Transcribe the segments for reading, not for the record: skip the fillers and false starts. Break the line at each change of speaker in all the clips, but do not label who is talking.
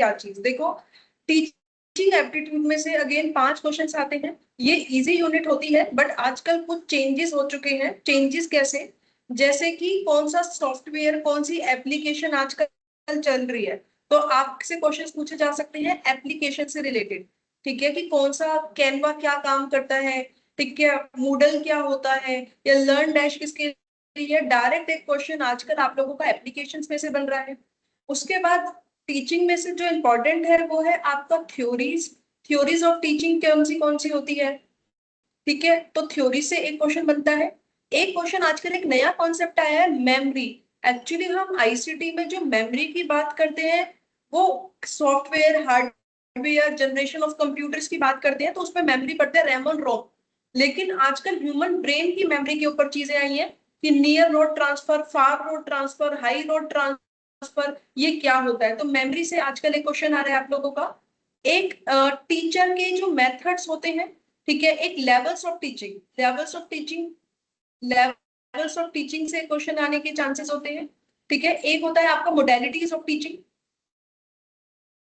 क्या चीज। देखो, टीचिंग एप्टीट्यूड में से अगेन 5 क्वेश्चंस आते हैं। ये इजी यूनिट होती है, बट आजकल कुछ चेंजेस हो चुके हैं। चेंजेस कैसे? जैसे कि कौन सा सॉफ्टवेयर, कौन सी एप्लीकेशन आजकल चल रही है, तो आपसे क्वेश्चंस पूछे जा सकते हैं एप्लीकेशन से रिलेटेड। ठीक है, कि कौन सा कैनवा क्या काम करता है, ठीक है, मूडल क्या होता है, या लर्न डैश किसके लिए। डायरेक्ट एक क्वेश्चन आजकल आप लोगों का एप्लीकेशंस में से बन रहा है। उसके बाद टीचिंग में से जो इम्पोर्टेंट है वो है आपका थ्योरीज। थ्योरीज ऑफ टीचिंग कौन सी होती है, ठीक है, तो थ्योरी से एक क्वेश्चन बनता है। एक क्वेश्चन आजकल एक नया कॉन्सेप्ट आया है, मेमोरी। एक्चुअली हम आईसीटी में जो मेमोरी की बात करते हैं, वो software, hardware, generation of computers की बात करते हैं, तो उसमें मेमोरी पढ़ते हैं, रैम और रोम। लेकिन आजकल ह्यूमन ब्रेन की मेमोरी के ऊपर चीजें आई हैं, कि near road transfer, far road transfer, high road transfer, ये क्या होता है। तो मेमोरी से आजकल एक क्वेश्चन आ रहा है आप लोगों का। एक टीचर के जो मेथड्स होते हैं, ठीक है, एक लेवल्स ऑफ टीचिंग से क्वेश्चन आने के चांसेस होते हैं। ठीक है, एक होता है आपका मोडेलिटीज ऑफ टीचिंग,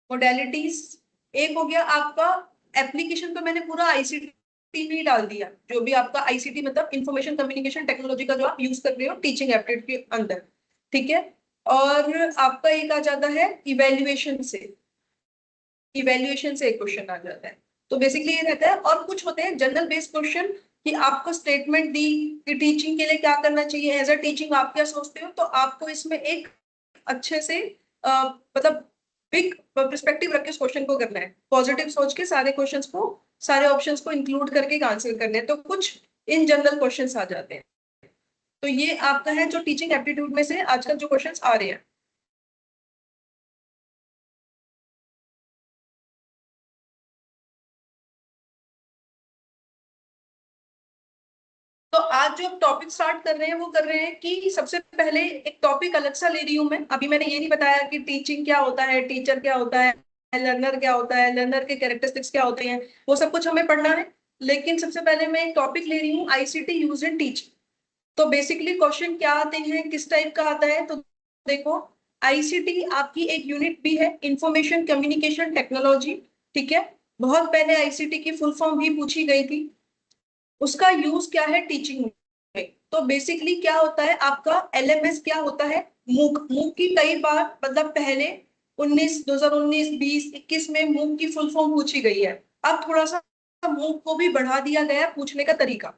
मोडेलिटीज। एक हो गया आपका एप्लीकेशन, तो मैंने पूरा आईसीटी में ही डाल दिया, जो भी आपका आईसीटी मतलब इंफॉर्मेशन कम्युनिकेशन टेक्नोलॉजी का जो आप यूज कर रहे हो टीचिंग एप्टीट्यूड के अंदर। ठीक है, और आपका एक आ जाता है इवेल्युएशन से। इवेल्युएशन से एक क्वेश्चन आ जाता है। तो बेसिकली ये रहता है, और कुछ होते हैं जनरल बेस्ड क्वेश्चन, कि आपको स्टेटमेंट दी कि टीचिंग के लिए क्या करना चाहिए, एज अ टीचिंग आप क्या सोचते हो, तो आपको इसमें एक अच्छे से मतलब बिग पर्सपेक्टिव रख के उस क्वेश्चन को करना है, पॉजिटिव सोच के सारे क्वेश्चंस को, सारे ऑप्शंस को इंक्लूड करके आंसर करने हैं। तो कुछ इन जनरल क्वेश्चंस आ जाते हैं। तो ये आपका है जो टीचिंग एप्टीट्यूड में से आजकल जो क्वेश्चंस आ रहे हैं। तो आज जो टॉपिक स्टार्ट कर रहे हैं वो कर रहे हैं कि सबसे पहले एक टॉपिक अलग सा ले रही हूं मैं। अभी मैंने ये नहीं बताया कि टीचिंग क्या होता है, टीचर क्या होता है, लर्नर क्या होता है, लर्नर के कैरेक्टरिस्टिक्स क्या होते हैं, वो सब कुछ हमें पढ़ना है। लेकिन सबसे पहले मैं एक टॉपिक ले रही हूँ, आईसीटी यूज इन टीचिंग। तो बेसिकली क्वेश्चन क्या आते हैं, किस टाइप का आता है, तो देखो, आईसीटी आपकी एक यूनिट भी है, इंफॉर्मेशन कम्युनिकेशन टेक्नोलॉजी। ठीक है, बहुत पहले आईसीटी की फुल फॉर्म भी पूछी गई थी। उसका यूज क्या है टीचिंग में, तो बेसिकली क्या होता है आपका एलएमएस, क्या होता है मूक। मूक की कई बार मतलब पहले 2019 20 21 में मूक की फुल फॉर्म पूछी गई है। अब थोड़ा सा मूक को भी बढ़ा दिया गया है पूछने का तरीका।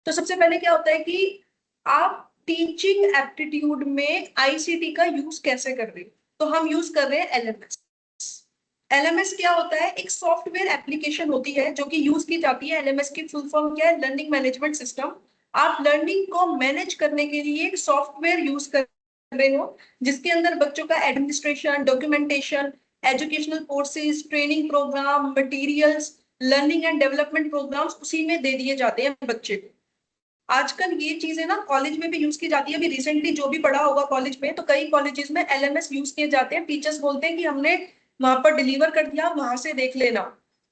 तो सबसे पहले क्या होता है कि आप टीचिंग एप्टीट्यूड में आईसीटी का यूज कैसे कर रहे हो, तो हम यूज कर रहे हैं एलएमएस। एलएमएस क्या होता है, एक सॉफ्टवेयर एप्लीकेशन होती है जो कि यूज की जाती है। एलएमएस की फुल फॉर्म क्या है, लर्निंग मैनेजमेंट सिस्टम। आप लर्निंग को मैनेज करने के लिए एक सॉफ्टवेयर यूज कर रहे हो, जिसके अंदर बच्चों का administration, documentation, educational courses, training program, materials, learning and development programs उसी में दे दिए जाते हैं बच्चे को। आजकल ये चीजें ना कॉलेज में भी यूज की जाती है। अभी रिसेंटली जो भी पढ़ा होगा कॉलेज में, तो कई कॉलेजेस में एलएमएस यूज किए जाते हैं। टीचर्स बोलते हैं कि हमने वहां पर डिलीवर कर दिया, वहां से देख लेना।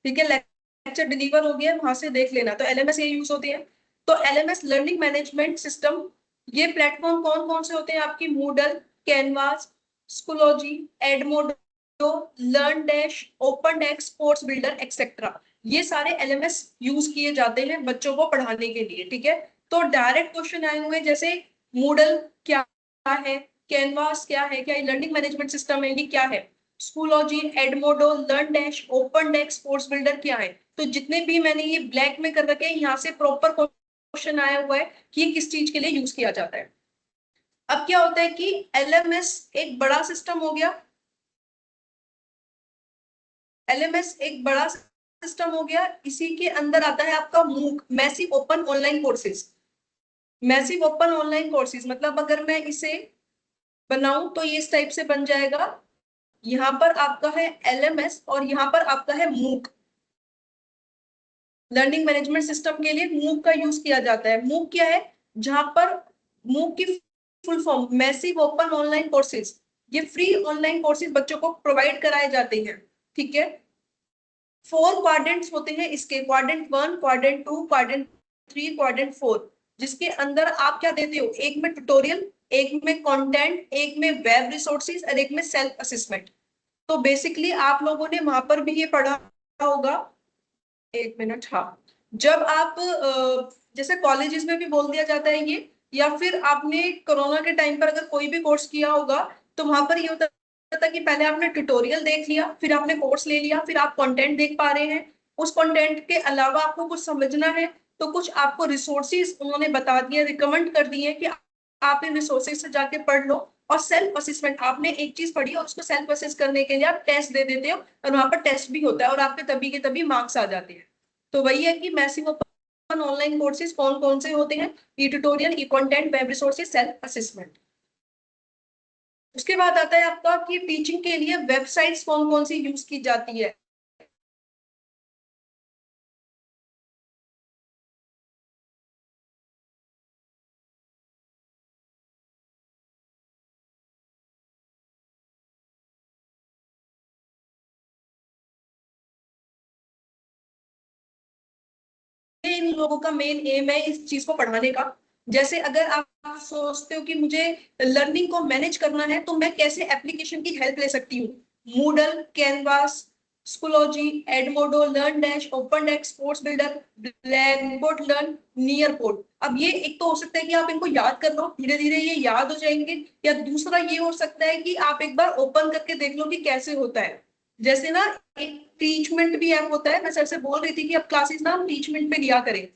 ठीक है, लेक्चर डिलीवर हो गया, वहां से देख लेना, तो एलएमएस ये यूज होते हैं। तो एलएमएस लर्निंग मैनेजमेंट सिस्टम, ये प्लेटफॉर्म कौन कौन से होते हैं आपकी, Moodle, Canvas, Schoology, Edmodo, learn dash, open desk, course builder etcetera. ये सारे एलएमएस यूज किए जाते हैं बच्चों को पढ़ाने के लिए। ठीक है, तो डायरेक्ट क्वेश्चन आए हुए जैसे मूडल क्या है, कैनवास क्या है, क्या ये लर्निंग मैनेजमेंट सिस्टम है, ये क्या है, Schoology, Edmodo, learn dash, open desk, course builder क्या है। तो जितने भी मैंने ये ब्लैक में कर रखे हैं, यहाँ से प्रॉपर क्वेश्चन आया हुआ है कि ये किस चीज के लिए यूज किया जाता है। अब क्या होता है कि एलएमएस एक बड़ा सिस्टम हो गया, एलएमएस एक बड़ा सिस्टम हो गया। इसी के अंदर आता है आपका मूक, massive open online courses. Massive open online courses मतलब अगर मैं इसे बनाऊं तो ये इस टाइप से बन जाएगा। यहाँ पर आपका है एलएमएस और यहाँ पर आपका है मूक। लर्निंग मैनेजमेंट सिस्टम के लिए मूक का यूज किया जाता है। मूक क्या है, जहां पर मूक की full form massive open online courses, ये फ्री ऑनलाइन कोर्सेज बच्चों को प्रोवाइड कराए जाते हैं। ठीक है, 4 क्वाड्रेंट्स होते हैं इसके, क्वाड्रेंट 1, क्वाड्रेंट 2, क्वाड्रेंट 3, क्वाड्रेंट 4, जिसके अंदर आप क्या देते हो, एक में ट्यूटोरियल, एक में कंटेंट, एक में वेब रिसोर्सेज और एक में सेल्फ असेसमेंट। तो बेसिकली आप लोगों ने वहां पर भी ये पढ़ा होगा। एक मिनट, हाँ। जब आप जैसे कॉलेजेस में भी बोल दिया जाता है ये, या फिर आपने कोरोना के टाइम पर अगर कोई भी कोर्स किया होगा, तो वहां पर ये होता था कि पहले आपने ट्यूटोरियल देख लिया, फिर आपने कोर्स ले लिया, फिर आप कंटेंट देख पा रहे हैं। उस कंटेंट के अलावा आपको कुछ समझना है, तो कुछ आपको रिसोर्सेज उन्होंने बता दिए, रिकमेंड कर दिए कि आप इन रिसोर्सेज से जाके पढ़ लो। और सेल्फ असेसमेंट, आपने एक चीज पढ़ी और उसको सेल्फ असेस करने के लिए आप टेस्ट दे देते हो, और वहां पर टेस्ट भी होता है और आपके तभी के तभी मार्क्स आ जाते हैं। तो वही है कि मैसिव ओपन ऑनलाइन कोर्सेज कौन कौन से होते हैं? E tutorial, e content, web resources, self assessment. उसके बाद आता है आपका कि टीचिंग के लिए वेबसाइट्स कौन कौन सी यूज की जाती है। इन लोगों का मेन एम है इस चीज को पढ़ाने का। जैसे अगर आप सोचते हो कि मुझे लर्निंग को मैनेज करना है, तो मैं कैसे एप्लीकेशन की हेल्प ले सकती हूँ? Moodle, Canvas, Schoology, Edmodo, learn dash, open desk, sports builder, blackboard learn, Nearpod. अब ये एक तो हो सकता है कि आप इनको याद कर लो, धीरे धीरे ये याद हो जाएंगे। या दूसरा ये हो सकता है कि आप एक बार ओपन करके देख लो कि कैसे होता है। जैसे ना, एक टीचमेंट भी ऐप होता है, मैं सर से बोल रही थी कि अब क्लासेस ना हम टीचमेंट पे लिया करें।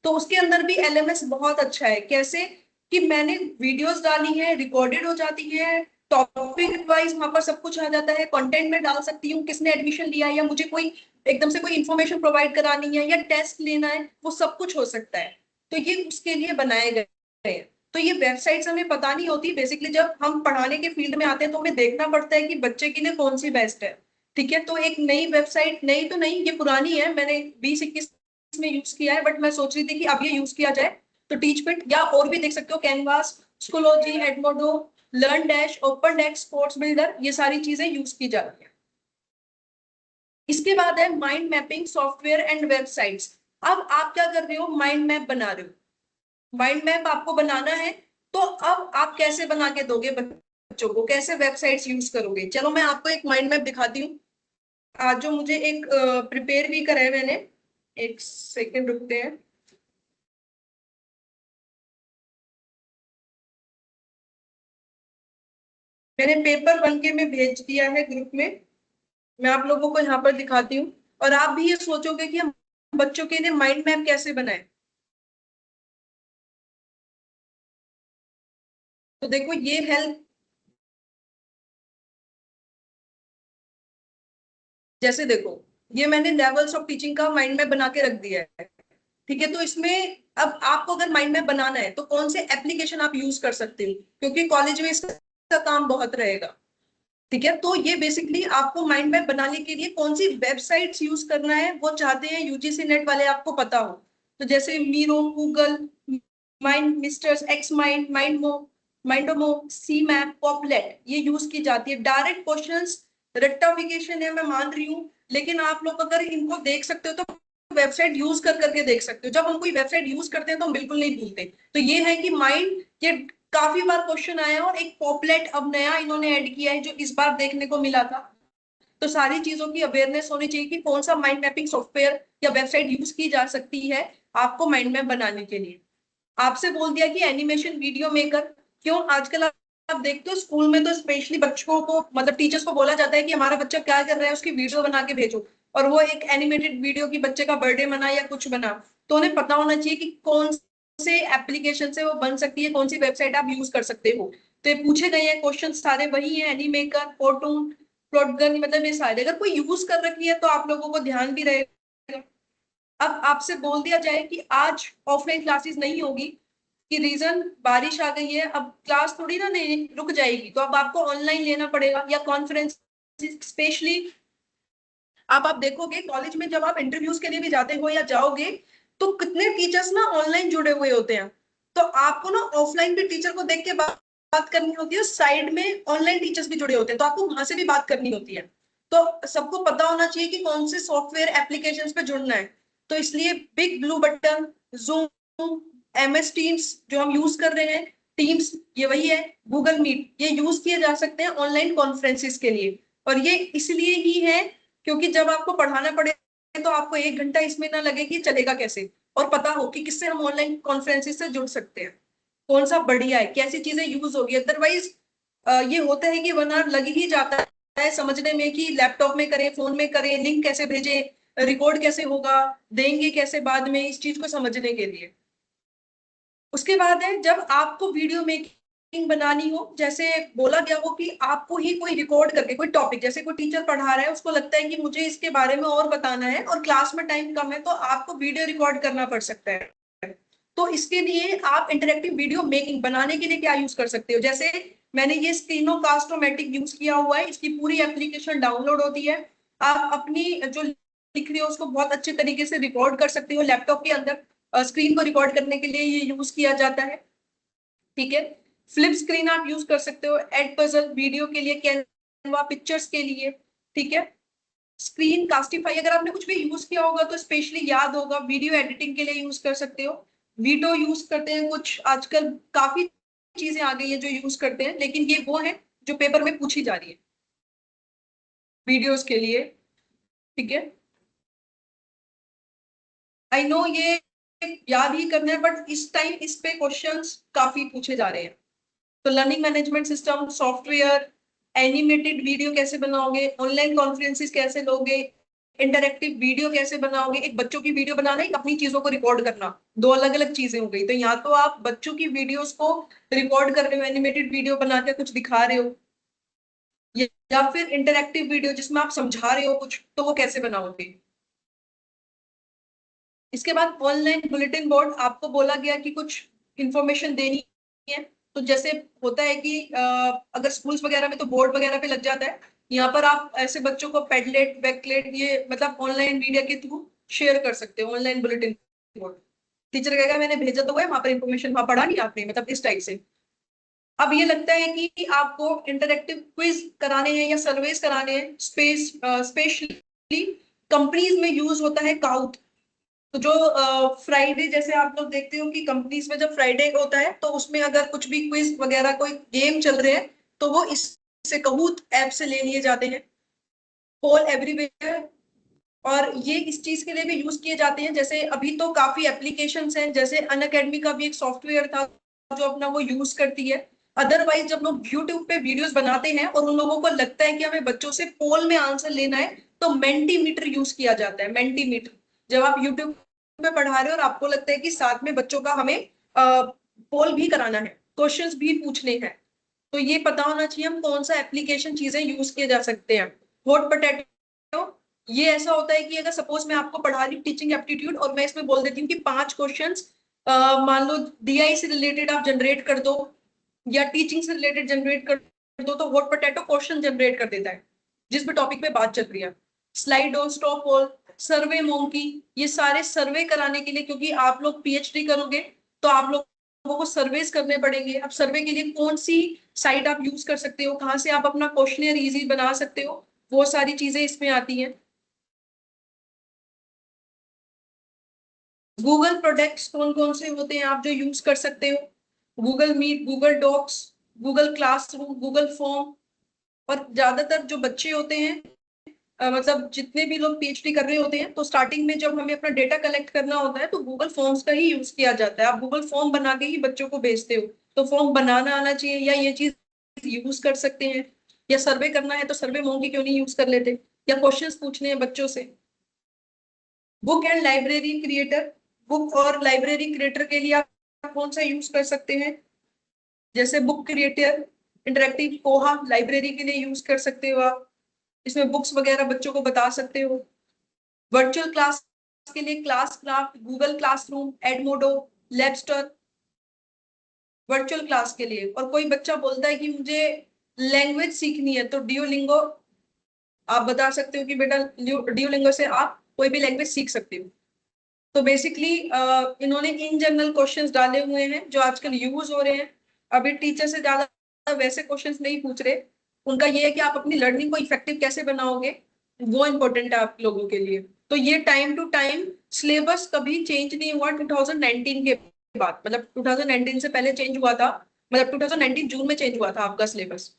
तो उसके अंदर भी एलएमएस बहुत अच्छा है। कैसे? कि मैंने वीडियोस डाली है, रिकॉर्डेड हो जाती है, टॉपिक वाइज वहां पर सब कुछ आ जाता है, कंटेंट में डाल सकती हूँ किसने एडमिशन लिया है, या मुझे कोई एकदम से कोई इंफॉर्मेशन प्रोवाइड करानी है, या टेस्ट लेना है, वो सब कुछ हो सकता है। तो ये उसके लिए बनाए गए हैं। तो ये वेबसाइट्स हमें पता नहीं होती, बेसिकली जब हम पढ़ाने के फील्ड में आते हैं तो हमें देखना पड़ता है कि बच्चे के लिए कौन सी बेस्ट है। ठीक है, तो एक नई वेबसाइट, नई तो नहीं, ये पुरानी है, मैंने 2021 में यूज किया है, बट मैं सोच रही थी कि अब ये यूज किया जाए। तो टीचमेंट, या और भी देख सकते हो, Canvas, Schoology, Edmodo, learn dash, open desk, sports builder, ये सारी चीजें यूज की जाती है। इसके बाद है mind mapping software and websites. अब आप क्या कर रहे हो? माइंड मैप बना रहे हो। माइंड मैप आपको बनाना है, तो अब आप कैसे बना के दोगे बच्चों को, कैसे वेबसाइट्स यूज करोगे? चलो मैं आपको एक माइंड मैप दिखाती हूँ। आज जो मुझे एक प्रिपेयर भी करा है मैंने, एक सेकंड रुकते हैं। मैंने पेपर बन के में भेज दिया है ग्रुप में। मैं आप लोगों को यहाँ पर दिखाती हूँ, और आप भी ये सोचोगे कि हम बच्चों के लिए माइंड मैप कैसे बनाए। तो देखो ये हेल्प, जैसे देखो, ये मैंने लेवल्स ऑफ टीचिंग का माइंड मैप बना के रख दिया है। ठीक है, तो इसमें अब आपको अगर माइंड मैप बनाना है तो कौन से एप्लीकेशन आप यूज कर सकते हो, क्योंकि कॉलेज में इसका काम बहुत रहेगा। ठीक है, तो ये बेसिकली आपको माइंड मैप बनाने के लिए कौन सी वेबसाइट्स यूज करना है वो चाहते हैं यूजीसी नेट वाले आपको पता हो। तो जैसे Miro, Google, mind meisters, X mind, Mindomo, C map, Popplet, ये यूज की जाती है। डायरेक्ट क्वेश्चंस, रेक्टाफिकेशन है, मैं मान रही हूँ, लेकिन आप लोग अगर इनको देख सकते हो तो वेबसाइट यूज कर करके देख सकते हो। जब हम कोई वेबसाइट यूज करते हैं तो हम बिल्कुल नहीं भूलते। तो ये है कि माइंड, ये काफी बार क्वेश्चन आया है, और एक पॉपलेट अब नया इन्होंने ऐड किया है जो इस बार देखने को मिला था। तो सारी चीजों की अवेयरनेस होनी चाहिए कि कौन सा माइंड मैपिंग सॉफ्टवेयर या वेबसाइट यूज की जा सकती है आपको माइंड मैप बनाने के लिए। आपसे बोल दिया कि एनिमेशन वीडियो मेकर, क्यों आजकल आप देखते हो स्कूल में तो स्पेशली बच्चों को, मतलब टीचर्स को बोला जाता है कि हमारा बच्चा क्या कर रहा है उसकी वीडियो बना के भेजो, और वो एक एनिमेटेड वीडियो की बच्चे का बर्थडे मना या कुछ बना। तो उन्हें पता होना चाहिए कि कौन से एप्लीकेशन से वो बन सकती है, कौन सी वेबसाइट आप यूज कर सकते हो। तो ये पूछे गए हैं क्वेश्चन सारे वही है, एनीमेकर, फोटोन, प्लॉटगन, मतलब ये सारे अगर कोई यूज कर रखी है तो आप लोगों को ध्यान भी रहेगा। अब आपसे बोल दिया जाए कि आज ऑफलाइन क्लासेस नहीं होगी, कि रीजन बारिश आ गई है, अब क्लास थोड़ी ना नहीं रुक जाएगी, तो अब आपको ऑनलाइन लेना पड़ेगा या कॉन्फ्रेंस। स्पेशली आप देखोगे कॉलेज में जब आप इंटरव्यूज के लिए भी जाते हो या जाओगे, तो कितने टीचर्स ना ऑनलाइन जुड़े हुए होते हैं। तो आपको ना ऑफलाइन भी टीचर को देख के बात करनी होती है, साइड में ऑनलाइन टीचर्स भी जुड़े होते हैं, तो आपको वहां से भी बात करनी होती है। तो सबको पता होना चाहिए कि कौन से सॉफ्टवेयर एप्लीकेशंस पे जुड़ना है। तो इसलिए big blue button, zoom, MS teams जो हम यूज कर रहे हैं, टीम्स ये वही है, गूगल मीट, ये यूज किए जा सकते हैं ऑनलाइन कॉन्फ्रेंसिस के लिए। और ये इसलिए ही है क्योंकि जब आपको पढ़ाना पड़े तो आपको 1 घंटा इसमें ना लगे कि चलेगा कैसे, और पता हो कि किससे हम ऑनलाइन कॉन्फ्रेंसिस से जुड़ सकते हैं, कौन सा बढ़िया है, कैसी चीजें यूज होगी। अदरवाइज ये होता है कि 1 आवर लग ही जाता है समझने में कि लैपटॉप में करें, फोन में करें, लिंक कैसे भेजें, रिकॉर्ड कैसे होगा, देंगे कैसे बाद में, इस चीज को समझने के लिए। उसके बाद है जब आपको वीडियो मेकिंग बनानी हो, जैसे बोला गया हो कि आपको ही कोई रिकॉर्ड करके कोई टॉपिक, जैसे कोई टीचर पढ़ा रहा है, उसको लगता है कि मुझे इसके बारे में और बताना है और क्लास में टाइम कम है, तो आपको वीडियो रिकॉर्ड करना पड़ सकता है। तो इसके लिए आप इंटरेक्टिव वीडियो मेकिंग बनाने के लिए क्या यूज कर सकते हो, जैसे मैंने ये स्क्रीनोकास्टोमेटिक यूज किया हुआ है, इसकी पूरी एप्लीकेशन डाउनलोड होती है। आप अपनी जो लिख रही हो उसको बहुत अच्छे तरीके से रिकॉर्ड कर सकते हो लैपटॉप के अंदर, स्क्रीन को रिकॉर्ड करने के लिए ये यूज किया जाता है। ठीक है, फ्लिप स्क्रीन आप यूज कर सकते हो एड पजल वीडियो के लिए, कैनवा पिक्चर्स के लिए। ठीक है, स्क्रीन कास्टिफाई अगर आपने कुछ भी यूज किया होगा तो स्पेशली याद होगा, वीडियो एडिटिंग के लिए यूज कर सकते हो। वीडियो यूज करते हैं कुछ आजकल, काफी चीजें आ गई है जो यूज करते हैं, लेकिन ये वो है जो पेपर में पूछी जा रही है वीडियोस के लिए। ठीक है, आई नो ये याद ही करना है, बट इस टाइम इस पे क्वेश्चंस काफी पूछे जा रहे हैं। तो learning management system, software, animated video कैसे बनाओगे, ऑनलाइन कॉन्फ्रेंसिस कैसे लोगे, इंटरेक्टिव वीडियो कैसे बनाओगे। एक बच्चों की वीडियो बनाना, एक अपनी चीजों को रिकॉर्ड करना, दो अलग अलग चीजें हो गई। तो या तो आप बच्चों की वीडियोस को रिकॉर्ड कर रहे हो, एनिमेटेड वीडियो बना के कुछ दिखा रहे हो, या फिर इंटरेक्टिव वीडियो जिसमें आप समझा रहे हो कुछ, तो वो कैसे बनाओगे। इसके बाद ऑनलाइन बुलेटिन बोर्ड, आपको बोला गया कि कुछ इंफॉर्मेशन देनी है, तो जैसे होता है कि अगर स्कूल्स वगैरह में तो बोर्ड वगैरह पे लग जाता है, यहाँ पर आप ऐसे बच्चों को पेडलेट बैकलेट ये मतलब ऑनलाइन मीडिया के थ्रू शेयर कर सकते हो ऑनलाइन बुलेटिन बोर्ड। टीचर कहेगा मैंने भेजा तो हुआ है, वहां पर इंफॉर्मेशन वहां पढ़ा नहीं आपने, मतलब इस टाइप से। अब ये लगता है कि आपको इंटरेक्टिव क्विज कराने हैं या सर्वेस कराने हैं, स्पेशली कंपनीज में यूज होता है काउट। तो जो फ्राइडे जैसे आप लोग देखते हो कि कंपनीज में जब फ्राइडे होता है तो उसमें अगर कुछ भी क्विज वगैरह कोई गेम चल रहे हैं तो वो इससे कहूत ऐप से ले लिए जाते हैं, पोल एवरीवेयर। और ये इस चीज के लिए भी यूज किए जाते हैं, जैसे अभी तो काफी एप्लीकेशंस हैं, जैसे अनअकैडमी का भी एक सॉफ्टवेयर था जो अपना वो यूज करती है। अदरवाइज जब लोग यूट्यूब पे वीडियोस बनाते हैं और उन लोगों को लगता है कि हमें बच्चों से पोल में आंसर लेना है, तो मेंटीमीटर यूज किया जाता है। मेंटीमीटर, जब आप यूट्यूब पे पढ़ा रहे हो और आपको लगता है कि साथ में बच्चों का हमें पोल भी कराना है, क्वेश्चंस भी पूछने हैं, तो ये पता होना चाहिए हम कौन सा एप्लीकेशन चीजें यूज किए जा सकते हैं। हॉट पोटैटो, ये ऐसा होता है कि अगर सपोज मैं आपको पढ़ा रही हूँ टीचिंग एप्टीट्यूड और मैं इसमें बोल देती हूँ कि 5 क्वेश्चंस मान लो डीआई से रिलेटेड आप जनरेट कर दो या टीचिंग से रिलेटेड जनरेट कर दो, तो हॉट पोटैटो क्वेश्चन जनरेट कर देता है जिस भी टॉपिक पे बात चल रही है। स्लाइडो, स्टॉपवॉल, सर्वे मोंकी, ये सारे सर्वे कराने के लिए, क्योंकि आप लोग पीएचडी करोगे तो आप लोगों को सर्वेस करने पड़ेंगे। अब सर्वे के लिए कौन सी साइट आप यूज कर सकते हो, कहाँ से आप अपना क्वेश्चनियर इजी बना सकते हो, वो सारी चीजें इसमें आती हैं। गूगल प्रोडक्ट्स कौन कौन से होते हैं आप जो यूज कर सकते हो, Google Meet, Google Docs, Google Classroom, Google Form. और ज्यादातर जो बच्चे होते हैं, मतलब जितने भी लोग पीएचडी कर रहे होते हैं, तो स्टार्टिंग में जब हमें अपना डेटा कलेक्ट करना होता है तो गूगल फॉर्म्स का ही यूज किया जाता है। आप गूगल फॉर्म बना के ही बच्चों को भेजते हो, तो फॉर्म बनाना आना चाहिए, या ये चीज यूज कर सकते हैं। या सर्वे करना है तो सर्वे मोंगी क्यों नहीं यूज कर लेते, या क्वेश्चंस पूछने हैं बच्चों से। Book and library creator, book और लाइब्रेरी क्रिएटर के लिए आप कौन सा यूज कर सकते हैं, जैसे book creator, interactive poha library के लिए यूज कर सकते हो आप, इसमें बुक्स वगैरह बच्चों को बता सकते हो। वर्चुअल क्लास के लिए class craft, Google classroom, Edmodo, Labster. Virtual class के लिए, और कोई बच्चा बोलता है कि मुझे लैंग्वेज सीखनी है, तो डियोलिंगो आप बता सकते हो कि बेटा डियोलिंगो से आप कोई भी लैंग्वेज सीख सकते हो। तो बेसिकली इन्होंने इन जनरल क्वेश्चंस डाले हुए हैं जो आजकल यूज हो रहे हैं। अभी टीचर से ज्यादा वैसे क्वेश्चंस नहीं पूछ रहे, उनका ये है कि आप अपनी लर्निंग को इफेक्टिव कैसे बनाओगे, वो इंपॉर्टेंट है आप लोगों के लिए। तो ये टाइम टू टाइम सिलेबस कभी चेंज नहीं हुआ 2019 के बाद, मतलब 2019 से पहले चेंज हुआ था, मतलब 2019 जून में चेंज हुआ था आपका सिलेबस,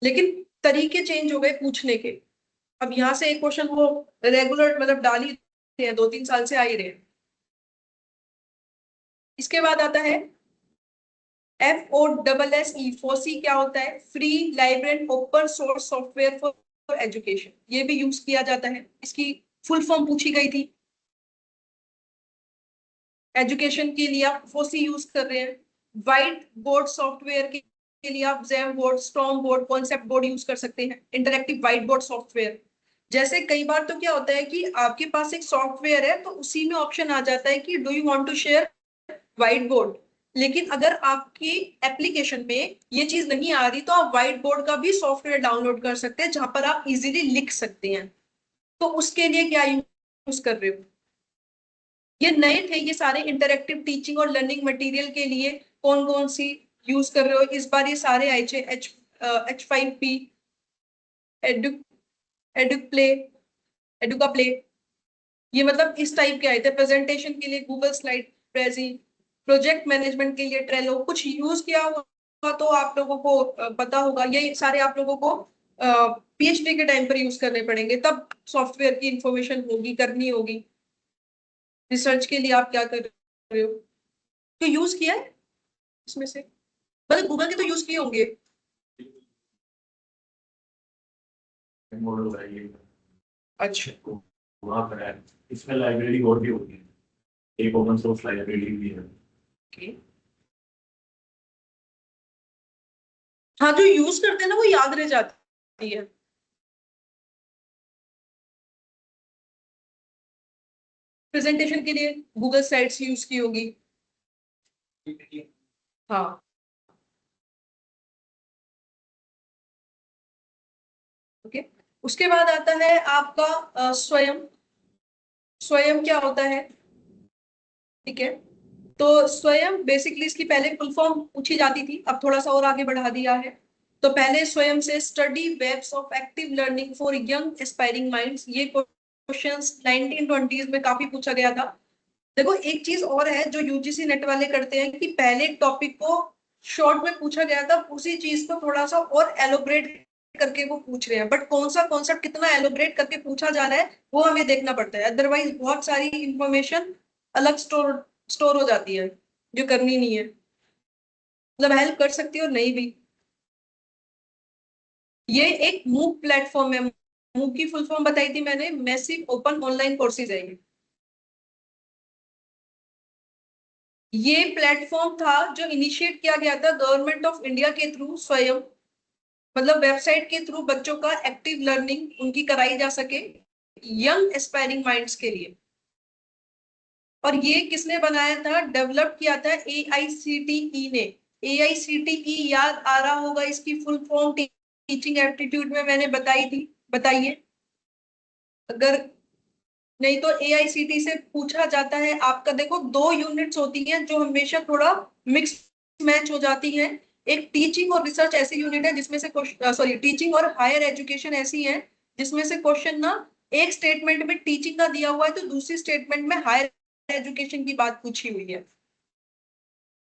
लेकिन तरीके चेंज हो गए पूछने के। अब यहाँ से एक क्वेश्चन वो रेगुलर मतलब डाल ही रहे हैं, 2-3 साल से आ ही रहे हैं। इसके बाद आता है FOSSE। फोसी क्या होता है? Free library open source software for education. ये भी यूज किया जाता है, इसकी फुल फॉर्म पूछी गई थी। एजुकेशन के लिए आप फोसी यूज कर रहे हैं। व्हाइट बोर्ड सॉफ्टवेयर के लिए आप jam board, strong board, concept board use कर सकते हैं। इंटरेक्टिव व्हाइट बोर्ड सॉफ्टवेयर, जैसे कई बार तो क्या होता है कि आपके पास एक सॉफ्टवेयर है तो उसी में ऑप्शन आ जाता है कि do you want to share white board. लेकिन अगर आपकी एप्लीकेशन में ये चीज नहीं आ रही तो आप व्हाइट बोर्ड का भी सॉफ्टवेयर डाउनलोड कर सकते हैं जहां पर आप इजीली लिख सकते हैं। तो उसके लिए क्या यूज कर रहे हो? ये नए थे ये सारे इंटरेक्टिव टीचिंग और लर्निंग मटेरियल के लिए। कौन कौन सी यूज कर रहे हो इस बार? ये सारे आए थे H5P, एडु एडु प्ले, एडुका प्ले। ये मतलब इस टाइप के आए थे। प्रेजेंटेशन के लिए Google slide, Prezi. Project management के लिए ट्रेलो। कुछ यूज किया हुआ तो आप लोगों को पता होगा। ये सारे आप लोगों को PhD के टाइम पर यूज करने पड़ेंगे, तब सॉफ्टवेयर की इंफॉर्मेशन होगी, करनी होगी। रिसर्च के लिए आप क्या कर रहे हो? तो यूज किया है इसमें से? मतलब गूगल के तो यूज किए होंगे।
मॉडल है ये।
अच्छा,
वहाँ पर है। इसमें लाइब्रेरी और भी होती है, एक ओपन सोर्स लाइब्रेरी भी है।
ओके। हाँ, जो यूज करते हैं ना वो याद रह जाती है। प्रेजेंटेशन के लिए गूगल स्लाइड्स यूज की होगी। हाँ। ओके। उसके बाद आता है आपका स्वयं। स्वयं क्या होता है? ठीक है। तो स्वयं बेसिकली इसकी पहले फुल फॉर्म पूछी जाती थी, अब थोड़ा सा और आगे बढ़ा दिया है। तो पहले स्वयं से study webs of active learning for young aspiring minds. ये क्वेश्चंस 1920s में काफी पूछा गया था। देखो एक चीज और है जो यूजीसी नेट वाले करते हैं कि पहले एक टॉपिक को शॉर्ट में पूछा गया था, उसी चीज को थोड़ा सा और एलोबरेट करके वो पूछ रहे हैं। बट कौन सा कॉन्सेप्ट कितना एलोबरेट करके पूछा जा रहा है वो हमें देखना पड़ता है, अदरवाइज बहुत सारी इंफॉर्मेशन अलग स्टोर स्टोर हो जाती है जो करनी नहीं है। मतलब हेल्प कर सकती है और नहीं भी। ये एक मूक प्लेटफॉर्म है। मूक की फुल फॉर्म बताई थी मैंने, मैसिव ओपन ऑनलाइन कोर्सेज है ये प्लेटफॉर्म था जो इनिशिएट किया गया था गवर्नमेंट ऑफ इंडिया के थ्रू। स्वयं मतलब वेबसाइट के थ्रू बच्चों का एक्टिव लर्निंग उनकी कराई जा सके यंग एस्पायरिंग माइंड्स के लिए। और ये किसने बनाया था, डेवलप किया था? AICTE ने। AICTE याद आ रहा होगा इसकी फुल फॉर्म, टीचिंग एप्टीट्यूड में मैंने बताई थी, बताइए। अगर नहीं तो AICTE से पूछा जाता है आपका। देखो 2 यूनिट्स होती हैं जो हमेशा थोड़ा मिक्स मैच हो जाती हैं। एक टीचिंग और रिसर्च ऐसी यूनिट है जिसमें से सॉरी, टीचिंग और हायर एजुकेशन ऐसी है जिसमें से क्वेश्चन ना एक स्टेटमेंट में टीचिंग का दिया हुआ है तो दूसरी स्टेटमेंट में हायर एजुकेशन की बात पूछी हुई है।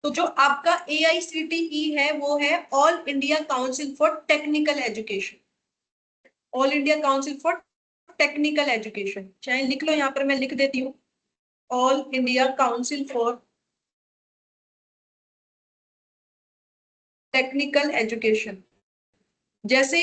तो जो आपका AICTE है वो है all India council for technical education. All India council for technical education, चाहे लिख लो, यहाँ पर मैं लिख देती हूँ। All India council for technical education. जैसे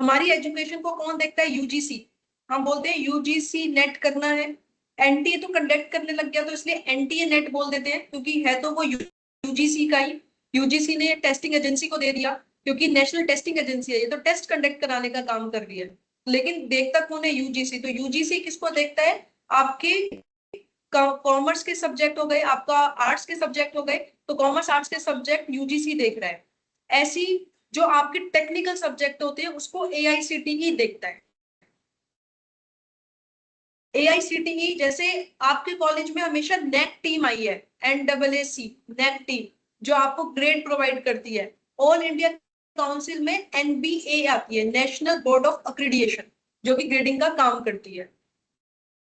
हमारी एजुकेशन को कौन देखता है? यूजीसी। हम बोलते हैं यूजीसी नेट करना है। एनटीए तो कंडक्ट करने लग गया तो इसलिए एनटीए नेट बोल देते हैं, क्योंकि है तो वो यूजीसी का ही। यूजीसी ने टेस्टिंग एजेंसी को दे दिया क्योंकि नेशनल टेस्टिंग एजेंसी है, ये तो टेस्ट कंडक्ट कराने का काम कर रही है। लेकिन देखता कौन है? यूजीसी। तो यूजीसी किसको देखता है? आपके कॉमर्स के सब्जेक्ट हो गए, आपका आर्ट्स के सब्जेक्ट हो गए, तो कॉमर्स आर्ट्स के सब्जेक्ट यूजीसी देख रहा है। ऐसी जो आपके टेक्निकल सब्जेक्ट होते हैं उसको AICTE देखता है। AICTE जैसे आपके कॉलेज में हमेशा नेक टीम आई है, NAAC नेक टीम, जो आपको ग्रेड प्रोवाइड करती है। ऑल इंडिया काउंसिल में NBA आती है, नेशनल बोर्ड ऑफ अक्रेडिएशन, जो कि ग्रेडिंग का काम करती है।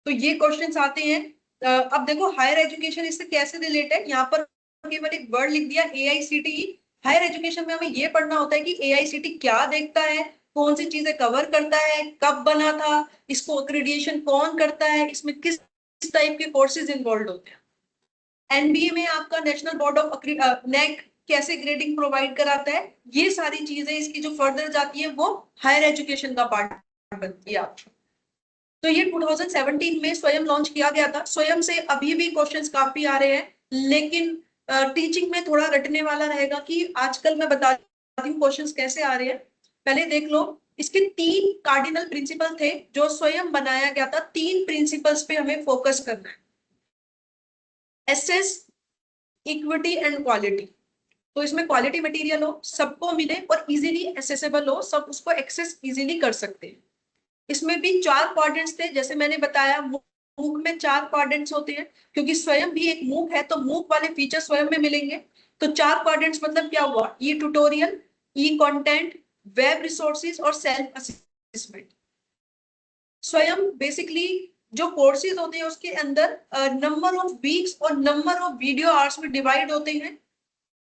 तो ये क्वेश्चंस आते हैं। अब देखो हायर एजुकेशन इससे कैसे रिलेट है, यहाँ पर केवल एक वर्ड लिख दिया AICTE। हायर एजुकेशन में हमें ये पढ़ना होता है कि AICTE क्या देखता है, कौन सी चीजें कवर करता है, कब बना था, इसको अक्रेडिटेशन कौन करता है, इसमें किस टाइप के कोर्सेज इन्वॉल्व होते हैं। एनबीए में आपका नेशनल बोर्ड ऑफ नेक कैसे ग्रेडिंग प्रोवाइड कराता है, ये सारी चीजें इसकी जो फर्दर जाती है वो हायर एजुकेशन का पार्ट बनती है आपकी। तो ये 2017 में स्वयं लॉन्च किया गया था। स्वयं से अभी भी क्वेश्चंस काफी आ रहे हैं, लेकिन टीचिंग में थोड़ा रटने वाला रहेगा कि आजकल मैं बताती हूँ क्वेश्चंस कैसे आ रहे हैं। पहले देख लो, इसके 3 कार्डिनल प्रिंसिपल थे जो स्वयं बनाया गया था। 3 प्रिंसिपल्स पे हमें फोकस करना है, एसेस, इक्विटी एंड क्वालिटी। तो इसमें क्वालिटी मटेरियल हो, सबको मिले और इजीली एसेसेबल हो, सब उसको एक्सेस इजीली कर सकते हैं। इसमें भी 4 क्वाड्रेंट्स थे, जैसे मैंने बताया मूक में 4 क्वाड्रेंट्स होते हैं, क्योंकि स्वयं भी एक मूक है तो मूक वाले फीचर स्वयं में मिलेंगे। तो 4 क्वाड्रेंट्स मतलब क्या हुआ, ई tutorial, e content, web resources और सेल्फ असेसमेंट। स्वयं बेसिकली जो कोर्सेज होते हैं उसके अंदर नंबर ऑफ वीक्स और नंबर ऑफ वीडियो आवर्स में डिवाइड होते हैं।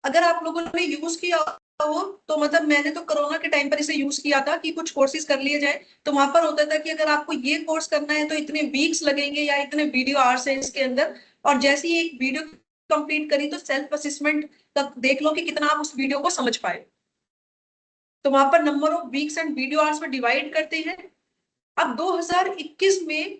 अगर आप लोगों ने यूज किया हो तो मतलब मैंने तो कोरोना के टाइम पर इसे यूज किया था कि कुछ कोर्सेज कर लिए जाए, तो वहां पर होता था कि अगर आपको ये कोर्स करना है तो इतने वीक्स लगेंगे या इतने वीडियो आवर्स है इसके अंदर, और जैसे ही एक वीडियो कंप्लीट करी तो सेल्फ असेसमेंट तक देख लो कि कितना आप उस वीडियो को समझ पाए। तो वहां पर number of weeks and video hours में डिवाइड करते हैं। अब 2021 में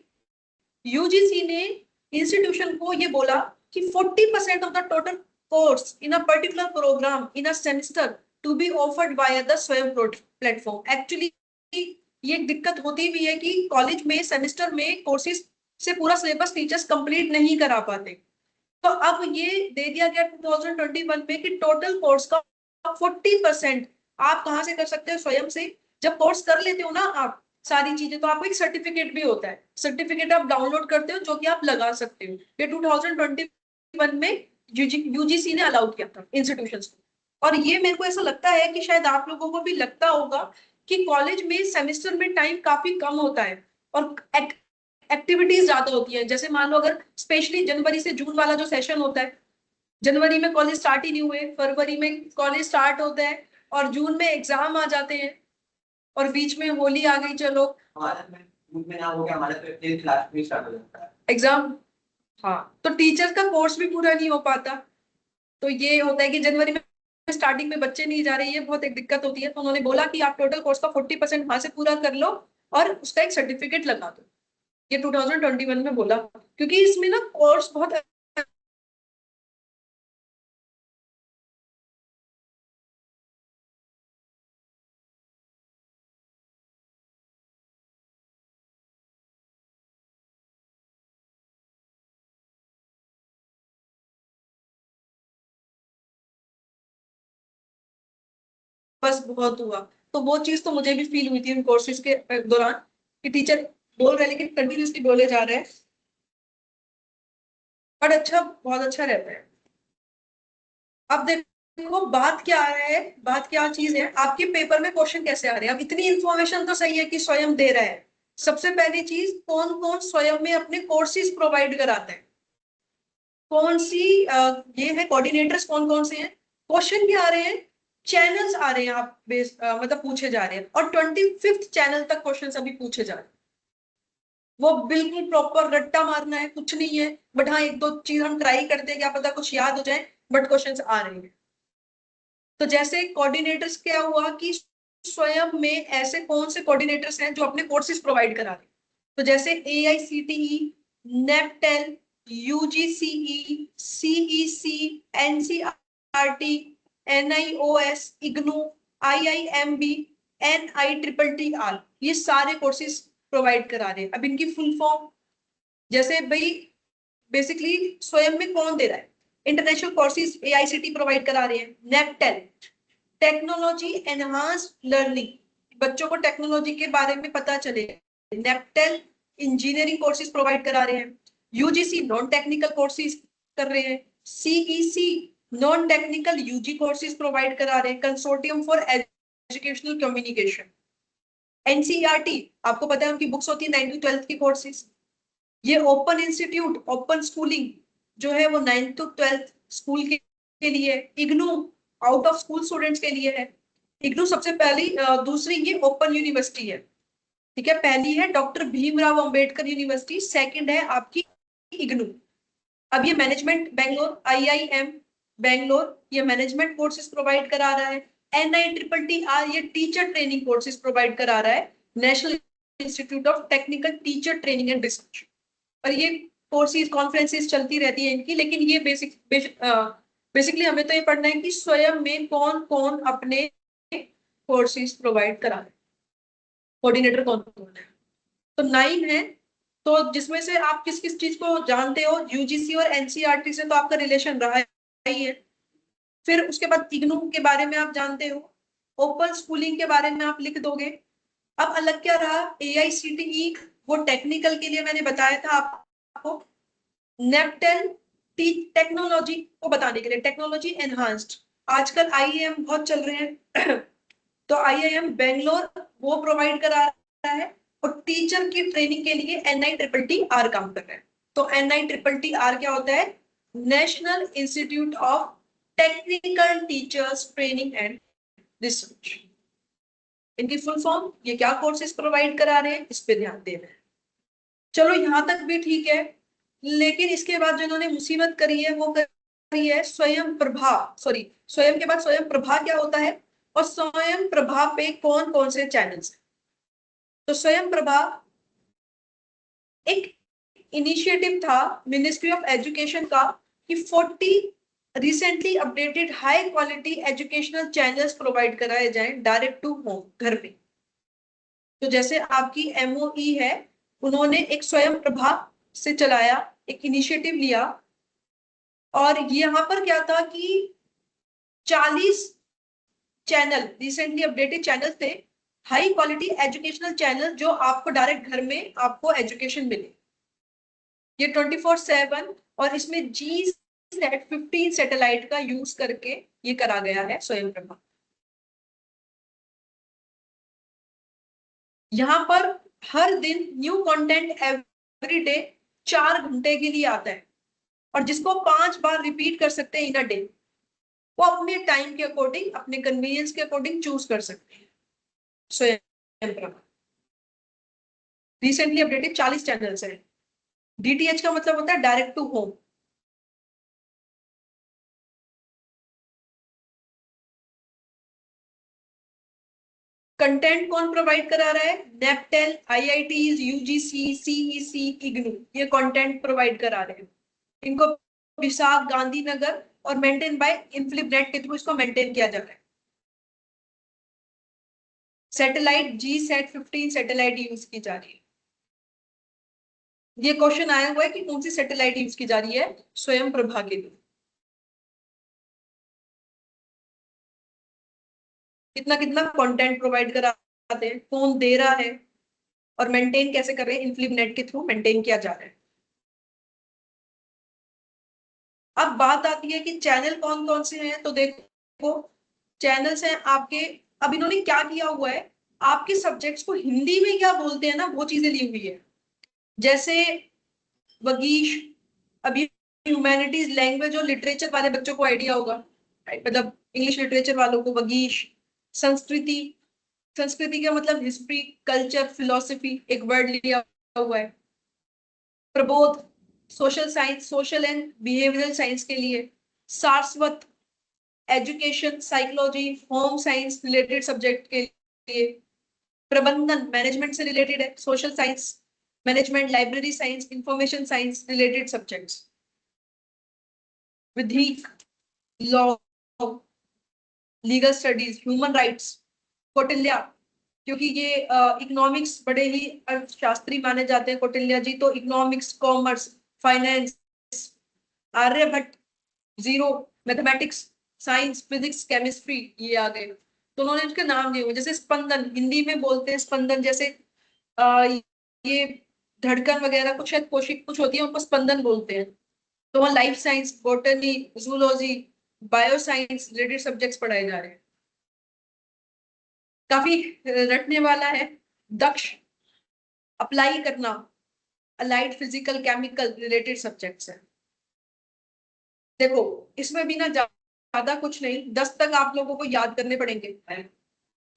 यूजीसी ने इंस्टीट्यूशन को ये बोला कि 40% of the total course in a particular program in a semester to be offered by the Swayam platform. Actually ये एक दिक्कत होती भी है कि कॉलेज में सेमेस्टर में कोर्सेज से पूरा सिलेबस टीचर्स कंप्लीट नहीं करा पाते। तो अब ये दे दिया गया 2021 में कि टोटल कोर्स का 40% आप कहाँ से कर सकते हो, स्वयं से। जब कोर्स कर लेते हो ना आप सारी चीजें, तो आपको एक सर्टिफिकेट भी होता है, सर्टिफिकेट आप डाउनलोड करते हो जो कि आप लगा सकते हो। ये 2021 में यूजीसी ने अलाउ किया था इंस्टीट्यूशंस को। और ये मेरे को ऐसा लगता है कि शायद आप लोगों को भी लगता होगा कि कॉलेज में सेमेस्टर में टाइम काफी कम होता है और एक्टिविटीज ज्यादा होती है। जैसे मान लो अगर स्पेशली जनवरी से जून वाला जो सेशन होता है, जनवरी में कॉलेज स्टार्ट ही नहीं हुए, फरवरी में कॉलेज स्टार्ट होता है और जून में एग्जाम आ जाते हैं और बीच में होली आ गई, चलो
हमारे ना हो गया, हमारे तो अप्रैल की लास्ट में स्टार्ट हो जाता है
एग्जाम। हाँ, तो टीचर का कोर्स भी पूरा नहीं हो पाता। तो ये होता है कि जनवरी में स्टार्टिंग में बच्चे नहीं जा रहे, ये बहुत एक दिक्कत होती है। तो उन्होंने बोला कि आप टोटल कोर्स का 40% वहां से पूरा कर लो और उसका एक सर्टिफिकेट लगा दो। ये 2021 में बोला, क्योंकि इसमें ना कोर्स बहुत बस बहुत हुआ। तो वो चीज तो मुझे भी फील हुई थी उन कोर्सेज के दौरान कि टीचर बोल रहे हैं लेकिन कंटिन्यूसली बोले जा रहे हैं। बट अच्छा, बहुत अच्छा रहता है। अब देखो बात क्या आ रहा है, बात क्या चीज है, आपके पेपर में क्वेश्चन कैसे आ रहे हैं। अब इतनी इंफॉर्मेशन तो सही है कि स्वयं दे रहा है। सबसे पहली चीज, कौन कौन स्वयं में अपने कोर्सेज प्रोवाइड कराते हैं, कौन सी ये है कोऑर्डिनेटर्स कौन कौन से हैं, क्वेश्चन क्या आ रहे हैं, चैनल्स आ रहे हैं, आप मतलब पूछे जा रहे हैं, और 25th चैनल तक क्वेश्चन अभी पूछे जा रहे हैं। वो बिल्कुल प्रॉपर रट्टा मारना है कुछ नहीं है, बट हाँ एक दो चीज हम ट्राई करते हैं, क्या पता कुछ याद हो जाए, बट क्वेश्चंस आ रहे हैं। तो जैसे कोऑर्डिनेटर्स क्या हुआ कि स्वयं में ऐसे कौन से कोऑर्डिनेटर्स हैं जो अपने कोर्सेज प्रोवाइड करा रहे हैं। तो जैसे AICTE, नेपटेल, UGCE, CEC, NCERT, NIOS, IGNOU, IIMB, NITTR, ये सारे कोर्सेज प्रोवाइड करा रहे हैं। अब इनकी फुल फॉर्म, जैसे भाई बेसिकली स्वयं में कौन दे रहा है, इंटरनेशनल कोर्सेज AICTE प्रोवाइड करा रहे हैं। नेपटेल, टेक्नोलॉजी एनहांस्ड लर्निंग, बच्चों को टेक्नोलॉजी के बारे में पता चले। नेपटेल इंजीनियरिंग कोर्सेज प्रोवाइड करा रहे हैं। UGC नॉन टेक्निकल कोर्सेज कर रहे हैं। CEC non technical UG courses provide करा रहे हैं, consortium for educational communication. NCERT आपको पता है उनकी बुक्स होती है 9th to 12th की कोर्सेज। ये ओपन इंस्टीट्यूट, ओपन स्कूलिंग जो है वो 9th to 12th स्कूल के लिए। IGNOU out of school students के लिए है। इग्नू सबसे पहली, दूसरी ये ओपन यूनिवर्सिटी है, ठीक है। पहली है doctor Bhimrao Ambedkar university, second है आपकी इग्नू। अब ये मैनेजमेंट बेंगलोर, आईआईएम बेंगलोर, ये मैनेजमेंट कोर्सेज प्रोवाइड करा रहा है। NITTR ये टीचर ट्रेनिंग कोर्सेज प्रोवाइड करा रहा है, national institute of technical teacher training and research. और ये कोर्सेज कॉन्फ्रेंसेस चलती रहती है इनकी, लेकिन ये बेसिकली हमें तो ये पढ़ना है कि स्वयं में कौन कौन अपने कोर्सेज प्रोवाइड करा रहे हैं, कोऑर्डिनेटर कौन कौन है। तो 9 है, तो जिसमें से आप किस किस चीज को जानते हो, यूजीसी और एनसीईआरटी से तो आपका रिलेशन रहा ही है। फिर उसके बाद इग्नू के बारे में आप जानते हो, ओपन स्कूलिंग के बारे में आप लिख दोगे। अब अलग क्या रहा, AICTE, वो टेक्निकल के लिए मैंने बताया था आपको। नेपटेल टेक्नोलॉजी को बताने के लिए, टेक्नोलॉजी एनहांस्ड, आजकल IIM बहुत चल रहे हैं तो IIM बेंगलोर वो प्रोवाइड करा रहा है। और टीचर की ट्रेनिंग के लिए NITTR काम कर रहा है। तो NITTR क्या होता है, national institute of technical teachers training and research. इनकी फुल फॉर्म, ये क्या कोर्सेज प्रोवाइड करा रहे हैं, इस पे ध्यान देना है। चलो यहां तक भी ठीक है, लेकिन इसके बाद जो इन्होंने मुसीबत करी है वो करी है स्वयं प्रभा, सॉरी, स्वयं के बाद स्वयं प्रभा क्या होता है, और स्वयं प्रभा पे कौन कौन से चैनल्स हैं। तो स्वयं प्रभा एक इनिशिएटिव था मिनिस्ट्री ऑफ एजुकेशन का कि 40 recently updated high quality educational channels provide कराए जाएं डायरेक्ट टू होम, घर पे। तो जैसे आपकी MOE है, उन्होंने एक स्वयं प्रभा से चलाया, एक इनिशिएटिव लिया, और यहाँ पर क्या था कि 40 चैनल रिसेंटली अपडेटेड चैनल थे, हाई क्वालिटी एजुकेशनल चैनल, जो आपको डायरेक्ट घर में आपको एजुकेशन मिले। ये 24/7, और इसमें GSAT-15 सैटेलाइट का यूज करके ये करा गया है स्वयं प्रभा। यहाँ पर हर दिन न्यू कंटेंट एवरी डे 4 घंटे के लिए आता है, और जिसको 5 बार रिपीट कर सकते हैं इन अ डे। वो अपने टाइम के अकॉर्डिंग, अपने कन्वीनियंस के अकॉर्डिंग चूज कर सकते हैं। स्वयं प्रभा रिसेंटली अपडेटेड 40 चैनल्स हैं। DTH का मतलब होता है डायरेक्ट टू होम। कंटेंट कौन प्रोवाइड करा रहा है, नेपटेल, IITs, UGC, CEC, इग्नू, ये कंटेंट प्रोवाइड करा रहे हैं। इनको विशाख गांधीनगर और मेंटेन बाय इन्फ्लिबनेट के थ्रू इसको मेंटेन किया जा रहा है। सैटेलाइट GSAT-15 सैटेलाइट यूज की जा रही है। ये क्वेश्चन आया हुआ है कि कौन सी सैटेलाइट यूज की जा रही है स्वयं प्रभा के लिए। कितना कितना कंटेंट प्रोवाइड कराते हैं, कौन दे रहा है, और मेंटेन कैसे कर रहे हैं, इन्फ्लिबनेट के थ्रू मेंटेन किया जा रहा है। अब बात आती है कि चैनल कौन कौन से हैं, तो देखो चैनल्स हैं आपके। अब इन्होंने क्या किया हुआ है, आपके सब्जेक्ट्स को हिंदी में क्या बोलते हैं ना, वो चीजें ली हुई है। जैसे वगीश, अभी ह्यूमैनिटीज लैंग्वेज और लिटरेचर वाले बच्चों को आइडिया होगा, मतलब इंग्लिश लिटरेचर वालों को वगीश। संस्कृति, संस्कृति का मतलब हिस्ट्री, कल्चर, फिलोसफी, एक वर्ड लिया हुआ है। Prabodh, social science, social and behavioural science के लिए। Saraswat, education, psychology, home science related subject के लिए। प्रबंधन, मैनेजमेंट से रिलेटेड है, social science, management, library science, information science related subjects. Vidhik, law, legal studies, human rights, Kautilya, क्योंकि ये इकोनॉमिक्स बड़े ही अर्थशास्त्री माने जाते हैं कौटिल्य जी, तो economics, commerce, finance. Aryabhata, zero, mathematics, science, physics, chemistry, ये आ गए। तो उन्होंने इसके नाम दिए हुए, जैसे स्पंदन, हिंदी में बोलते हैं स्पंदन, जैसे ये धड़कन वगैरह कुछ है, कोशिक कुछ होती है, उनको स्पंदन बोलते हैं। तो वहाँ life science, botany, zoology, bio science related subjects पढ़ाए जा रहे हैं। काफी रटने वाला है। दक्ष, अप्लाई करना, allied physical chemical related subjects है। देखो इसमें भी ना ज्यादा कुछ नहीं, 10 तक आप लोगों को याद करने पड़ेंगे।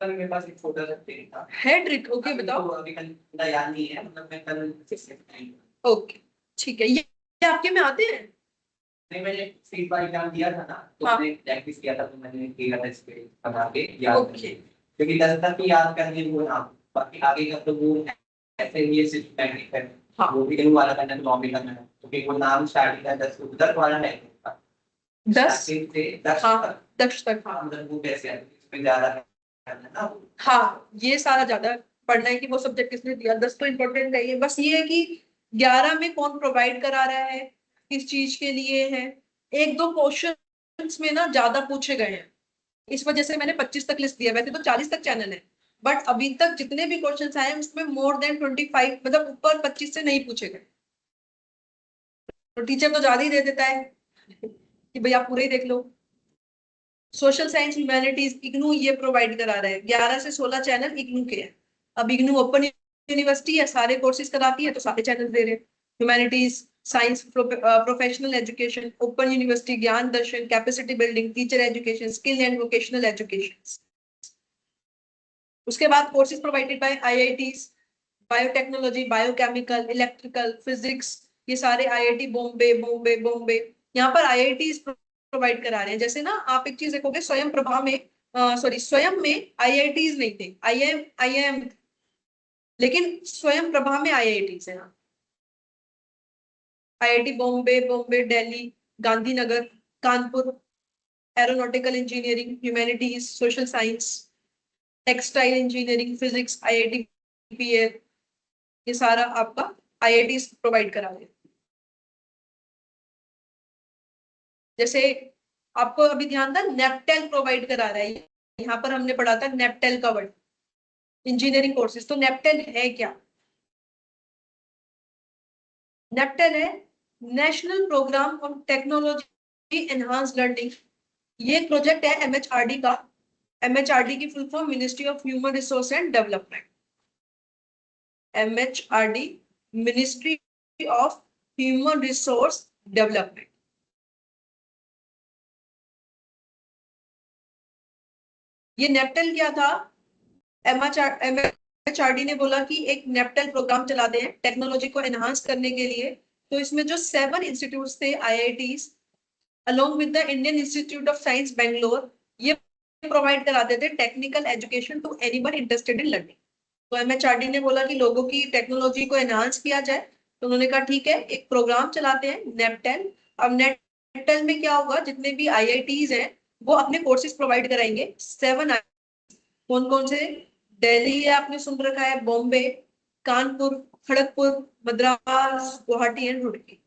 कल मेरे पास एक छोटा सा ट्रेन था।
है ट्रिक? ओके बताओ।
तो अभी कल पूरा याद नहीं है, मतलब मैं कल
ओके ठीक है, ये आपके में आते हैं?
नहीं, मैंने सीट बार एग्जाम दिया था ना, तो
हाँ।
मैंने प्रैक्टिस किया था, तो मैंने किया था इस पे बना के याद
ओके।
करके। क्योंकि 10 तक ही याद करने वो ना, बाकी आगे का तो वो ऐसे ही सिस्टमैटिक है।
हाँ।
वो भी इन्हू वाला करना, तो नॉर्मल करना है, क्योंकि वो नाम स्टार्टिंग का 10 वाला है।
10
स्टार्टिंग से 10
हाँ
तक
10 तक। हाँ
मतलब वो कैसे है, इसमें ज्यादा करना है ना वो।
हाँ, ये सारा ज्यादा पढ़ना है कि वो सब्जेक्ट किसने दिया। 10 तो इम्पोर्टेंट है, ये बस ये है कि 11 में कौन प्रोवाइड करा रहा है, किस चीज के लिए है। एक दो क्वेश्चंस में ना ज्यादा पूछे गए हैं, इस वजह से मैंने 25 तक लिस्ट दिया। वैसे तो 40 तक चैनल है, बट अभी तक जितने भी क्वेश्चंस आए हैं उसमें मोर देन 25, मतलब ऊपर 25 से नहीं पूछे गए। तो टीचर तो ज्यादा ही दे देता है कि भैया आप पूरे ही देख लो। सोशल साइंस ह्यूमैनिटीज इग्नू ये प्रोवाइड करा रहा है। 11 से 16 चैनल इग्नू के हैं। अब इग्नू ओपन यूनिवर्सिटी है, सारे कोर्सेज कराती है, तो सारे चैनल दे रहे हैं। Humanities, science, professional education, open university, Gyan Darshan, capacity building, teacher education, skill and vocational education. उसके बाद courses provided by IITs, biotechnology, biochemical, electrical, physics, ये सारे आईआईटी बॉम्बे बॉम्बे बॉम्बे, यहाँ पर आईआईटीज प्रोवाइड करा रहे हैं। जैसे ना आप एक चीज देखोगे, स्वयं प्रभा में, सॉरी स्वयं में आईआईटीज नहीं थे, आईआईएम, लेकिन स्वयं प्रभा में आईआईटीज है। IIT Bombay, Bombay, Delhi, Gandhinagar, Kanpur, aeronautical engineering, humanities, social science, textile engineering, physics, IIT PL, ये सारा आपका आईआईटी प्रोवाइड करा रहे हैं। जैसे आपको अभी ध्यान था, नेपटेल प्रोवाइड करा रहा है, यहाँ पर हमने पढ़ा था नेपटेल का वर्ड, इंजीनियरिंग कोर्सेज। तो नेपटेल है क्या? नेपटेल है national program on technology enhance learning. ये प्रोजेक्ट है एमएचआरडी का। एमएचआरडी की full form ministry of human resource and development. MHRD, ministry of human resource development. ये नेपटेल क्या था? एमएचआरडी ने बोला कि एक नेपटेल प्रोग्राम चलाते हैं टेक्नोलॉजी को एनहांस करने के लिए। तो इसमें जो 7 इंस्टीट्यूट थे IITs, along with the Indian Institute of Science Bangalore, ये प्रोवाइड कराते थे technical education to anyone interested in learning. तो एमएचआरडी ने बोला कि लोगों की टेक्नोलॉजी को एनहांस किया जाए, तो उन्होंने कहा ठीक है, एक प्रोग्राम चलाते हैं नेपटेल। अब नेपटेल में क्या होगा, जितने भी आईआईटीज हैं वो अपने कोर्सेज प्रोवाइड कराएंगे। 7 कौन कौन से? दिल्ली है, आपने सुन रखा है, Bombay, Kanpur, Kharagpur, Madras, Guwahati and Roorkee.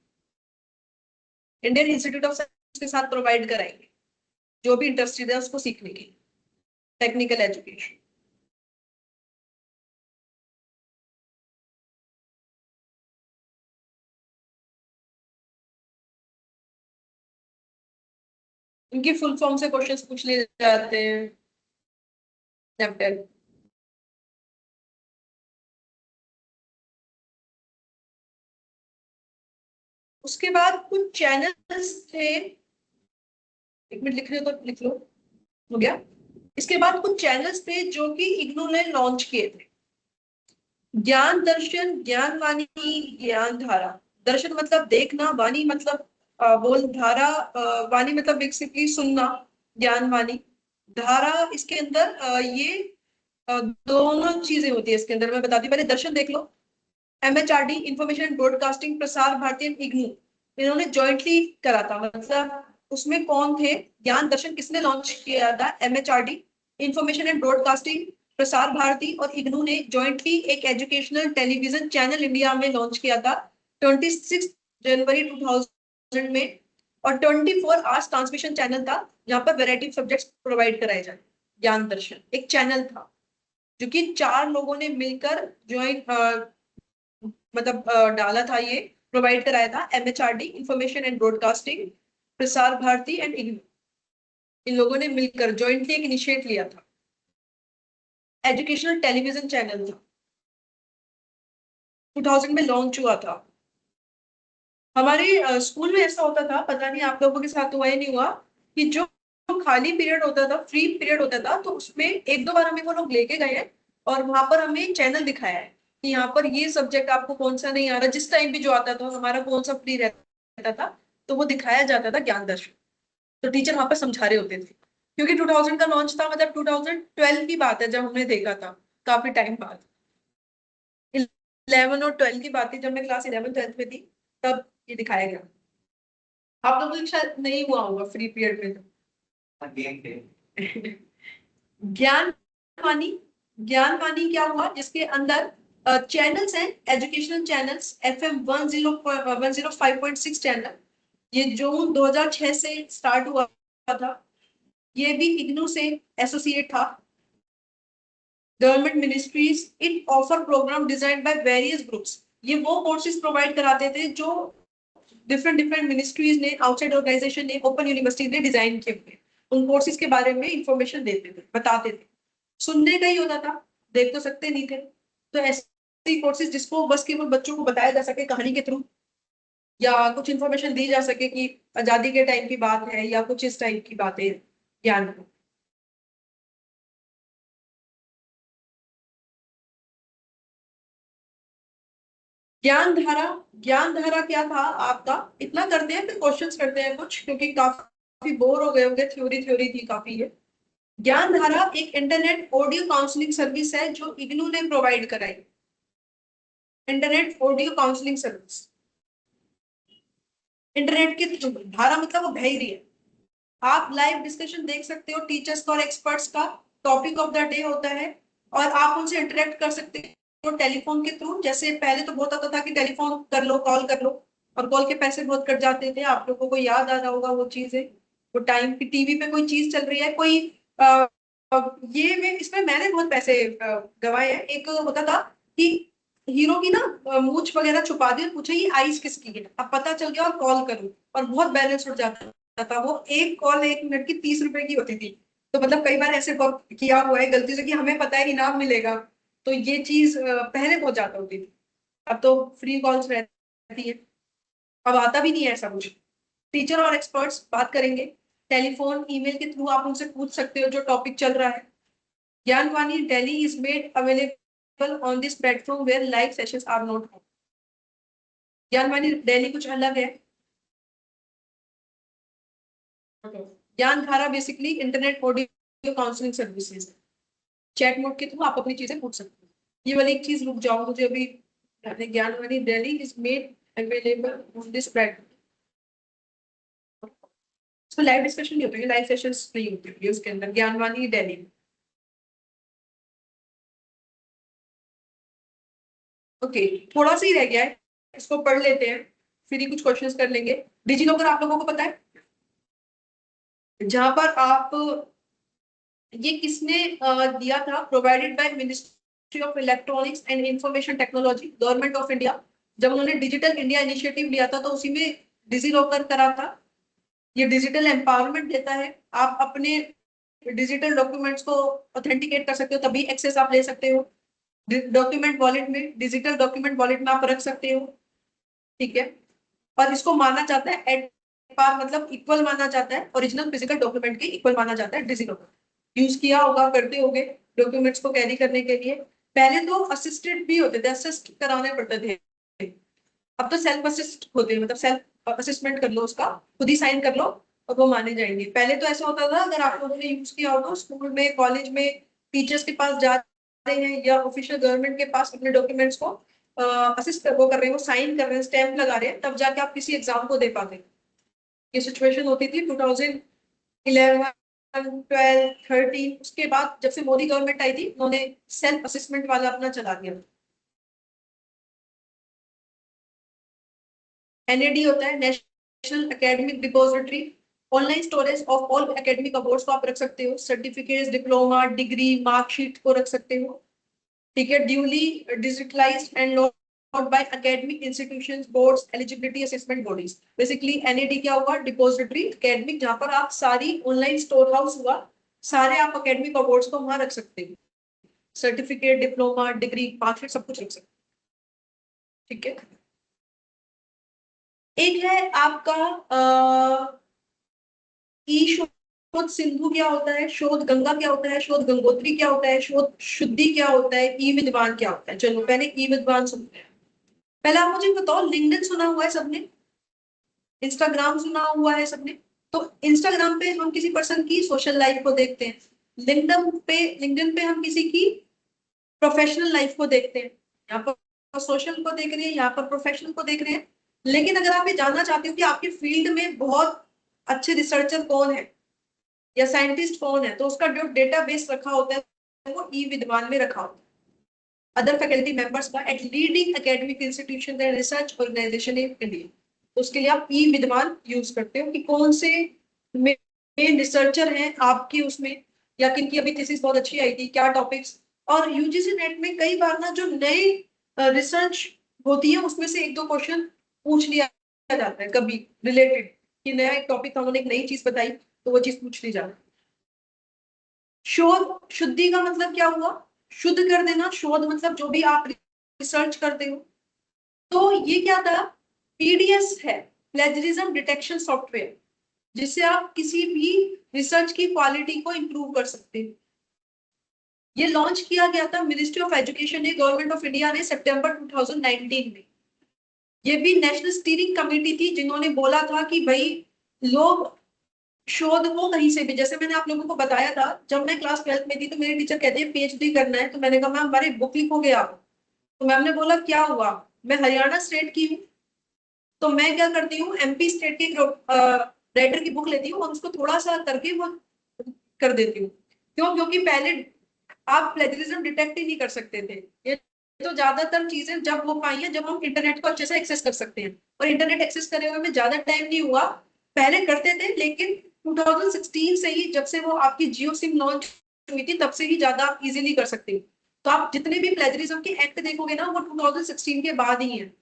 Indian Institute of science के साथ प्रोवाइड कराएंगे जो भी इंटरेस्टेड है उसको सीखने की टेक्निकल एजुकेशन। इनकी फुल फॉर्म से क्वेश्चंस पूछ लिए जाते हैं। नेपटेल। उसके बाद कुछ चैनल्स थे, एक मिनट लिख रहे हो तो लिख लो, हो गया। इसके बाद कुछ चैनल्स थे जो कि इग्नू ने लॉन्च किए थे। ज्ञान दर्शन, ज्ञान वाणी, ज्ञान धारा। दर्शन मतलब देखना, वाणी मतलब बोल, धारा वाणी मतलब बेसिकली सुनना, ज्ञान वाणी। धारा इसके अंदर ये दोनों चीजें होती है इसके अंदर, मैं बताती हूँ। पहले दर्शन देख लो। MHRD, information and broadcasting, Prasar Bharati and IGNOU, इन्होंने जॉइंटली करा था। मतलब उसमें कौन थे? ज्ञान दर्शन किसने लॉन्च किया था? MHRD. Information and broadcasting, Prasar Bharati और इग्नू ने जॉइंटली एक एजुकेशनल टेलीविजन चैनल इंडिया में लॉन्च किया था 26 जनवरी 2000 में। और 24 आवर्स ट्रांसमिशन चैनल था जहां पर वैरायटी सब्जेक्ट्स प्रोवाइड कराए जाते। ज्ञान दर्शन एक चैनल था जो कि 4 लोगों ने मिलकर ज्वाइन, मतलब डाला था, ये प्रोवाइड कराया था। MHRD, information and broadcasting, Prasar Bharati and IGNOU, इन लोगों ने मिलकर जॉइंटली एक इनिशिएट लिया था। एजुकेशनल टेलीविजन चैनल था, 2000 में लॉन्च हुआ था। हमारे स्कूल में ऐसा होता था, पता नहीं आप लोगों के साथ हुआ या नहीं हुआ, कि जो खाली पीरियड होता था, फ्री पीरियड होता था, तो उसमें एक दो बार हमें वो लोग लेके गए हैं और वहां पर हमें चैनल दिखाया है कि यहाँ पर ये सब्जेक्ट आपको कौन सा नहीं आ रहा, जिस टाइम भी जो आता था हमारा कौन सा फ्री रहता था, तो वो दिखाया जाता था ज्ञान दर्शन। तो टीचर वहां पर समझा रहे होते थे, क्योंकि 2000 का लॉन्च था, मतलब 2012 की बात है जब हमने देखा था, काफी टाइम बाद। 11 और 12 की बात थी, जब मैं क्लास 11 12th में थी, तब ये दिखाया गया। आप लोगों को शायद नहीं हुआ होगा फ्री पीरियड में।
गेम थे।
ज्ञान वाणी, ज्ञान वाणी क्या हुआ, जिसके अंदर चैनल्स हैं, एजुकेशनल चैनल्स, FM 105.6 चैनल, ये जून 2006 से स्टार्ट हुआ था। ये भी इग्नू से एसोसिएट था। Government ministries, it offer program design by various groups. ये वो कोर्सेज प्रोवाइड कराते थे जो डिफरेंट डिफरेंट मिनिस्ट्रीज ने, आउटसाइड ऑर्गेनाइजेशन ने, ओपन यूनिवर्सिटी ने डिजाइन किए हुए। उन कोर्सेज के बारे में इंफॉर्मेशन देते थे, बताते थे। सुनने का ही होता था, देख तो सकते नहीं थे। तो ऐसे कोर्सेज जिसको बस केवल बच्चों को बताया जा सके कहानी के थ्रू, या कुछ इंफॉर्मेशन दी जा सके कि आजादी के टाइम की बात है या कुछ इस टाइप की बातें, ज्ञान को। ज्ञान धारा, ज्ञान धारा क्या था आपका, इतना करते हैं फिर क्वेश्चंस करते हैं कुछ, क्योंकि काफी बोर हो गए होंगे, थ्योरी थ्योरी थी काफी ये। ज्ञान धारा एक इंटरनेट ऑडियो काउंसलिंग सर्विस है जो इग्नू ने प्रोवाइड कराई। Internet audio counselling service, internet के थ्रू, धारा मतलब वो बह ही रही है। आप लाइव डिस्कशन देख सकते हो टीचर्स का और एक्सपर्ट्स का, टॉपिक ऑफ द डे होता है, और आप उनसे इंटरेक्ट कर सकते हो टेलीफोन के थ्रू। जैसे पहले तो बहुत होता था कि टेलीफोन कर लो, कॉल कर लो, और कॉल के पैसे बहुत कट जाते थे, आप लोगों को याद आ रहा होगा वो चीजें। वो टाइम की टीवी पे कोई चीज चल रही है, कोई आ, ये में इसमें मैंने बहुत पैसे गवाए हैं। एक होता था कि हीरो की ना मूंछ वगैरह छुपा दी और पूछा ये आइस किसकी है, अब पता चल गया और कॉल करूं, और बहुत बैलेंस उठ जाता था। वो एक कॉल 1 मिनट की 30 रुपए की होती थी। तो मतलब कई बार ऐसे किया हुआ है गलती से कि हमें पता है इनाम मिलेगा, तो ये चीज पहले बहुत ज्यादा होती थी। अब तो फ्री कॉल्स रहती है, अब आता भी नहीं है ऐसा कुछ। टीचर और एक्सपर्ट्स बात करेंगे, टेलीफोन ईमेल के थ्रू आप उनसे पूछ सकते हो जो टॉपिक चल रहा है। Gyanvani Delhi is made available on this platform where live sessions are not. Gyanvani Delhi कुछ अलग है। Gyan Dhara basically internet audio counselling services, chat mode के थ्रू आप अपनी चीजें पूछ सकते हो। ये वाली एक चीज रुक जाओ, मुझे अभी Gyanvani Delhi is made available on this platform. इसमें लाइव डिस्कशन नहीं होती, लाइव सेशंस नहीं होती उसके अंदर ज्ञानवाणी दिल्ली। ओके, थोड़ा सा ही रह गया है, इसको पढ़ लेते हैं, फिर ही कुछ क्वेश्चंस कर लेंगे। डिजी लॉकर आप लोगों को पता है, जहां पर आप, ये किसने दिया था, provided by ministry of electronics and information technology, government of India. जब उन्होंने डिजिटल इंडिया इनिशिएटिव लिया था तो उसी में डिजी लॉकर करा था। ये डिजिटल एम्पावरमेंट देता है, आप अपने डिजिटल डॉक्यूमेंट्स को ऑथेंटिकेट कर सकते हो, तभी एक्सेस आप ले सकते हो। डॉक्यूमेंट वॉलेट में, डिजिटल डॉक्यूमेंट वॉलेट में आप रख सकते हो, ठीक है। और इसको माना जाता है एट पार, मतलब इक्वल माना जाता है, ओरिजिनल फिजिकल डॉक्यूमेंट के इक्वल माना जाता है डिजी लॉकर। यूज किया होगा, करते होगे डॉक्यूमेंट्स को कैरी करने के लिए। पहले तो असिस्टेड भी होते थे, असिस्ट कराने पड़ते थे, अब तो सेल्फ असिस्ट होते हैं, मतलब सेल्फ असिस्टमेंट कर लो, उसका खुद ही साइन कर लो और वो माने जाएंगे। पहले तो ऐसा होता था, अगर आप लोगों ने यूज किया हो तो स्कूल में, कॉलेज में, टीचर्स के पास जा रहे हैं या ऑफिशियल गवर्नमेंट के पास अपने डॉक्यूमेंट्स को असिस्ट वो कर रहे हैं, वो साइन कर रहे हैं, स्टैंप लगा रहे हैं, तब जाके आप किसी एग्जाम को दे पाते। ये सिचुएशन होती थी 2011 12 13। उसके बाद जब से मोदी गवर्नमेंट आई थी, उन्होंने सेल्फ असेसमेंट वाला अपना चला दिया। एनएडी होता है national academic depository, online storage of all academic awards को आप रख सकते हो, सर्टिफिकेट्स, डिप्लोमा, डिग्री, मार्कशीट को रख सकते हो, ठीक है। Duly digitalised and note by academic institutions, boards, eligibility assessment bodies. Basically NAD क्या हुआ, डिपॉजिटरी एकेडमिक, जहां पर आप सारी ऑनलाइन स्टोर हाउस हुआ, सारे आप एकेडमिक अवार्ड्स को वहां रख सकते हो, सर्टिफिकेट, डिप्लोमा, डिग्री, मार्कशीट, सब कुछ रख सकते हो, ठीक है। एक है आपका ई शोध सिंधु क्या होता है, शोध गंगा क्या होता है, शोध गंगोत्री क्या होता है, शोध शुद्धि क्या होता है, ई विद्वान क्या होता है। चलो पहले ई विद्वान सुनते हैं। पहले आप मुझे बताओ, लिंक्डइन सुना हुआ है सबने, इंस्टाग्राम सुना हुआ है सबने। तो इंस्टाग्राम पे हम किसी पर्सन की सोशल लाइफ को देखते हैं, लिंक्डइन पे हम किसी की प्रोफेशनल लाइफ को देखते हैं। यहाँ पर सोशल को देख रहे हैं, यहाँ पर प्रोफेशनल को देख रहे हैं। लेकिन अगर आप ये जानना चाहते हो कि आपके फील्ड में बहुत अच्छे रिसर्चर कौन है या साइंटिस्ट कौन है, तो उसका जो डेटाबेस रखा होता है वो ई विद्वान में रखा होता है। अदर फैकल्टी मेंबर्स का at leading academic institution and research organisation in India. तो उसके लिए आप ई विद्वान यूज करते हो कि कौन से मेन रिसर्चर हैं आपकी उसमें, या किनकी अभी थीसिस बहुत अच्छी आई थी, क्या टॉपिक्स। और यूजीसी नेट में कई बार ना जो नए रिसर्च होती है उसमें से एक दो क्वेश्चन पूछ लिया जाता है कभी रिलेटेड, कि नया एक टॉपिक था, उन्होंने एक नई चीज बताई तो वो चीज पूछ ली जाती है। शोध शुद्धि का मतलब क्या हुआ, शुद्ध कर देना। शोध मतलब जो भी आप रिसर्च करते हो। तो ये क्या था, पीडीएस है, प्लेजरिज्म डिटेक्शन सॉफ्टवेयर, जिससे आप किसी भी रिसर्च की क्वालिटी को इंप्रूव कर सकते हैं। ये लॉन्च किया गया था मिनिस्ट्री ऑफ एजुकेशन ने, गवर्नमेंट ऑफ इंडिया ने, सितंबर 2019 में। ये भी नेशनल स्टीयरिंग कमेटी थी जिन्होंने बोला था कि भाई लोग शोध को कहीं से भी, जैसे मैंने आप लोगों को बताया था, जब मैं क्लास 12th में थी तो मेरे टीचर कहते हैं पीएचडी करना है, तो मैंने कहा मैम हमारी बुक लिखोगे आप। तो मैम ने बोला क्या हुआ, मैं हरियाणा स्टेट की हूँ, तो मैं क्या करती हूँ एमपी स्टेट की राइटर की बुक लेती हूँ और उसको थोड़ा सा करके वो कर देती हूँ। क्यों, क्योंकि पहले आप प्लेजरिज्म डिटेक्ट ही नहीं कर सकते थे। ये तो ज्यादातर चीजें जब हो पाई है जब हम इंटरनेट को अच्छे से एक्सेस कर सकते हैं, और इंटरनेट एक्सेस करे हुए में ज्यादा टाइम नहीं हुआ। पहले करते थे, लेकिन 2016 से ही, जब से वो आपकी जियो सिम लॉन्च हुई थी, तब से ही ज्यादा इजीली कर सकते हो। तो आप जितने भी प्लेजरिज्म के एक्ट देखोगे ना, वो 2016 के बाद ही है।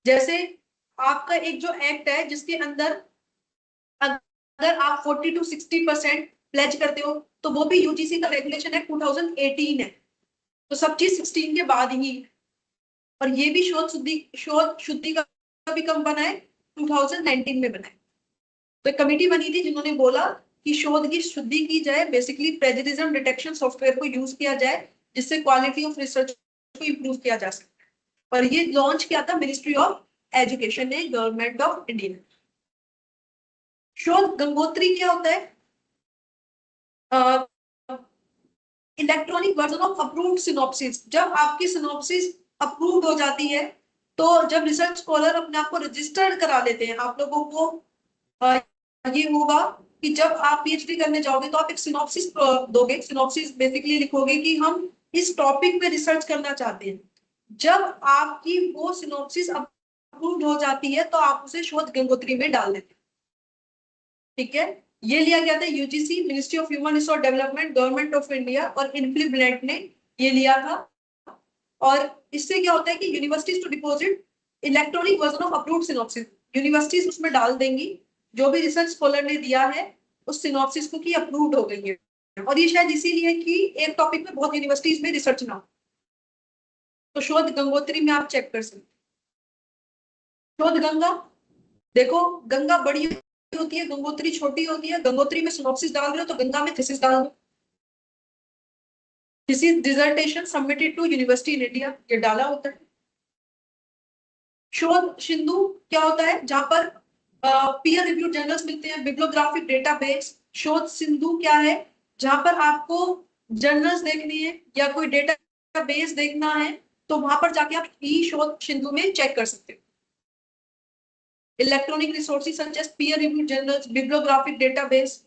जैसे आपका एक जो एक्ट है जिसके अंदर अगर आप 40 to 60% प्लेज करते हो, तो वो भी यूजीसी का रेगुलेशन है, 2018 है। तो सब चीज 16 के बाद ही है। और ये भी शोध शुद्धि का भी कम बना है, 2019 में बना है। तो एक कमेटी बनी थी जिन्होंने बोला कि शोध की शुद्धि की जाए, बेसिकली प्लेजरिज्म डिटेक्शन सॉफ्टवेयर को यूज किया जाए, जिससे क्वालिटी ऑफ रिसर्च को इम्प्रूव किया जा सके। और ये लॉन्च किया था मिनिस्ट्री ऑफ एजुकेशन ने, गवर्नमेंट ऑफ इंडिया। शोध गंगोत्री क्या होता है, electronic version of approved synopsis. जब आपकी सिनॉप्सिस अप्रूव्ड हो जाती है, तो जब रिसर्च स्कॉलर अपने आप को रजिस्टर्ड करा लेते हैं, आप लोगों को अ, ये होगा कि जब आप पीएचडी करने जाओगे तो आप एक सिनॉप्सिस दोगे। सिनॉप्सिस बेसिकली लिखोगे कि हम इस टॉपिक पे रिसर्च करना चाहते हैं। जब आपकी वो सिनॉप्सिस अप्रूव्ड हो जाती है, तो आप उसे शोध गंगोत्री में डाल देते हैं। ठीक है, ये लिया गया था UGC, ministry of human resource development, government of India और इनफ्लिब्लेंट ने ये लिया था। और इससे क्या होता है कि universities to deposit electronic version of approved synopsis, universities उसमें डाल देंगी जो भी रिसर्च स्कॉलर ने दिया है उस सिनॉप्सिस को, कि अप्रूव्ड हो गई है। और ये शायद इसीलिए कि एक टॉपिक में बहुत यूनिवर्सिटीज में रिसर्च ना हो। तो शोध गंगोत्री में आप चेक कर सकते। शोध गंगा, देखो गंगा बड़ी होती है, गंगोत्री छोटी होती है। गंगोत्री में सिनॉप्सिस डाल रहे हो तो गंगा में थीसिस डाल दो। Thesis dissertation submitted to university in India, ये डाला होता है। शोध सिंधु क्या होता है, जहां पर पीयर रिव्यू जर्नल्स मिलते हैं, बिब्लियोग्राफिक डेटाबेस। शोध सिंधु क्या है, जहां पर आपको जर्नल्स देखनी है या कोई डेटा बेस देखना है, तो वहां पर जाके आप ई शोध सिंधु में चेक कर सकते हो। Electronic resources such as peer review journals, bibliographic database.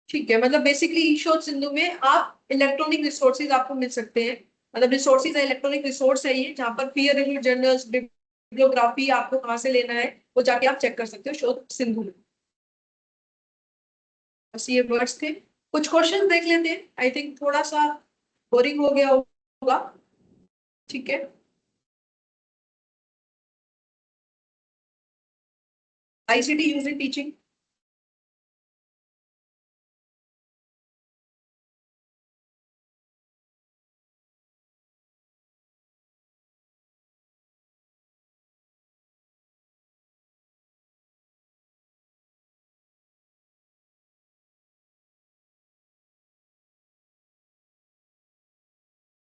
ठीक है, मतलब बेसिकली ई शोध सिंधु में आप इलेक्ट्रॉनिक रिसोर्सेज आपको मिल सकते हैं। मतलब रिसोर्सेज है, इलेक्ट्रॉनिक रिसोर्स है ये, जहां पर पीयर रिव्यू जर्नल्स, बिब्लियोग्राफी आपको कहाँ से लेना है वो जाके आप चेक कर सकते हो शोध सिंधु में। बस ये वर्ड्स थे। कुछ क्वेश्चन देख लेते हैं, आई थिंक थोड़ा सा बोरिंग हो गया होगा। ठीक है, आईसीटी यूज इन टीचिंग।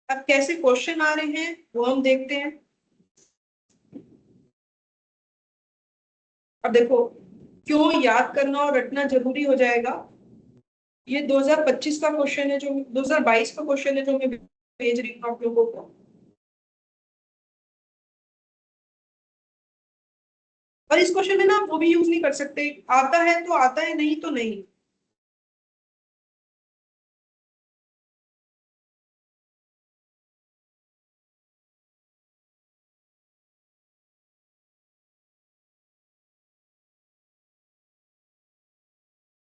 अब कैसे क्वेश्चन आ रहे हैं वो हम देखते हैं। अब देखो, क्यों याद करना और रटना जरूरी हो जाएगा। ये 2025 का क्वेश्चन है, जो 2022 का क्वेश्चन है जो मैं भेज रही हूँ आप लोगों को। और इस क्वेश्चन में ना आप वो भी यूज नहीं कर सकते, आता है तो आता है, नहीं तो नहीं।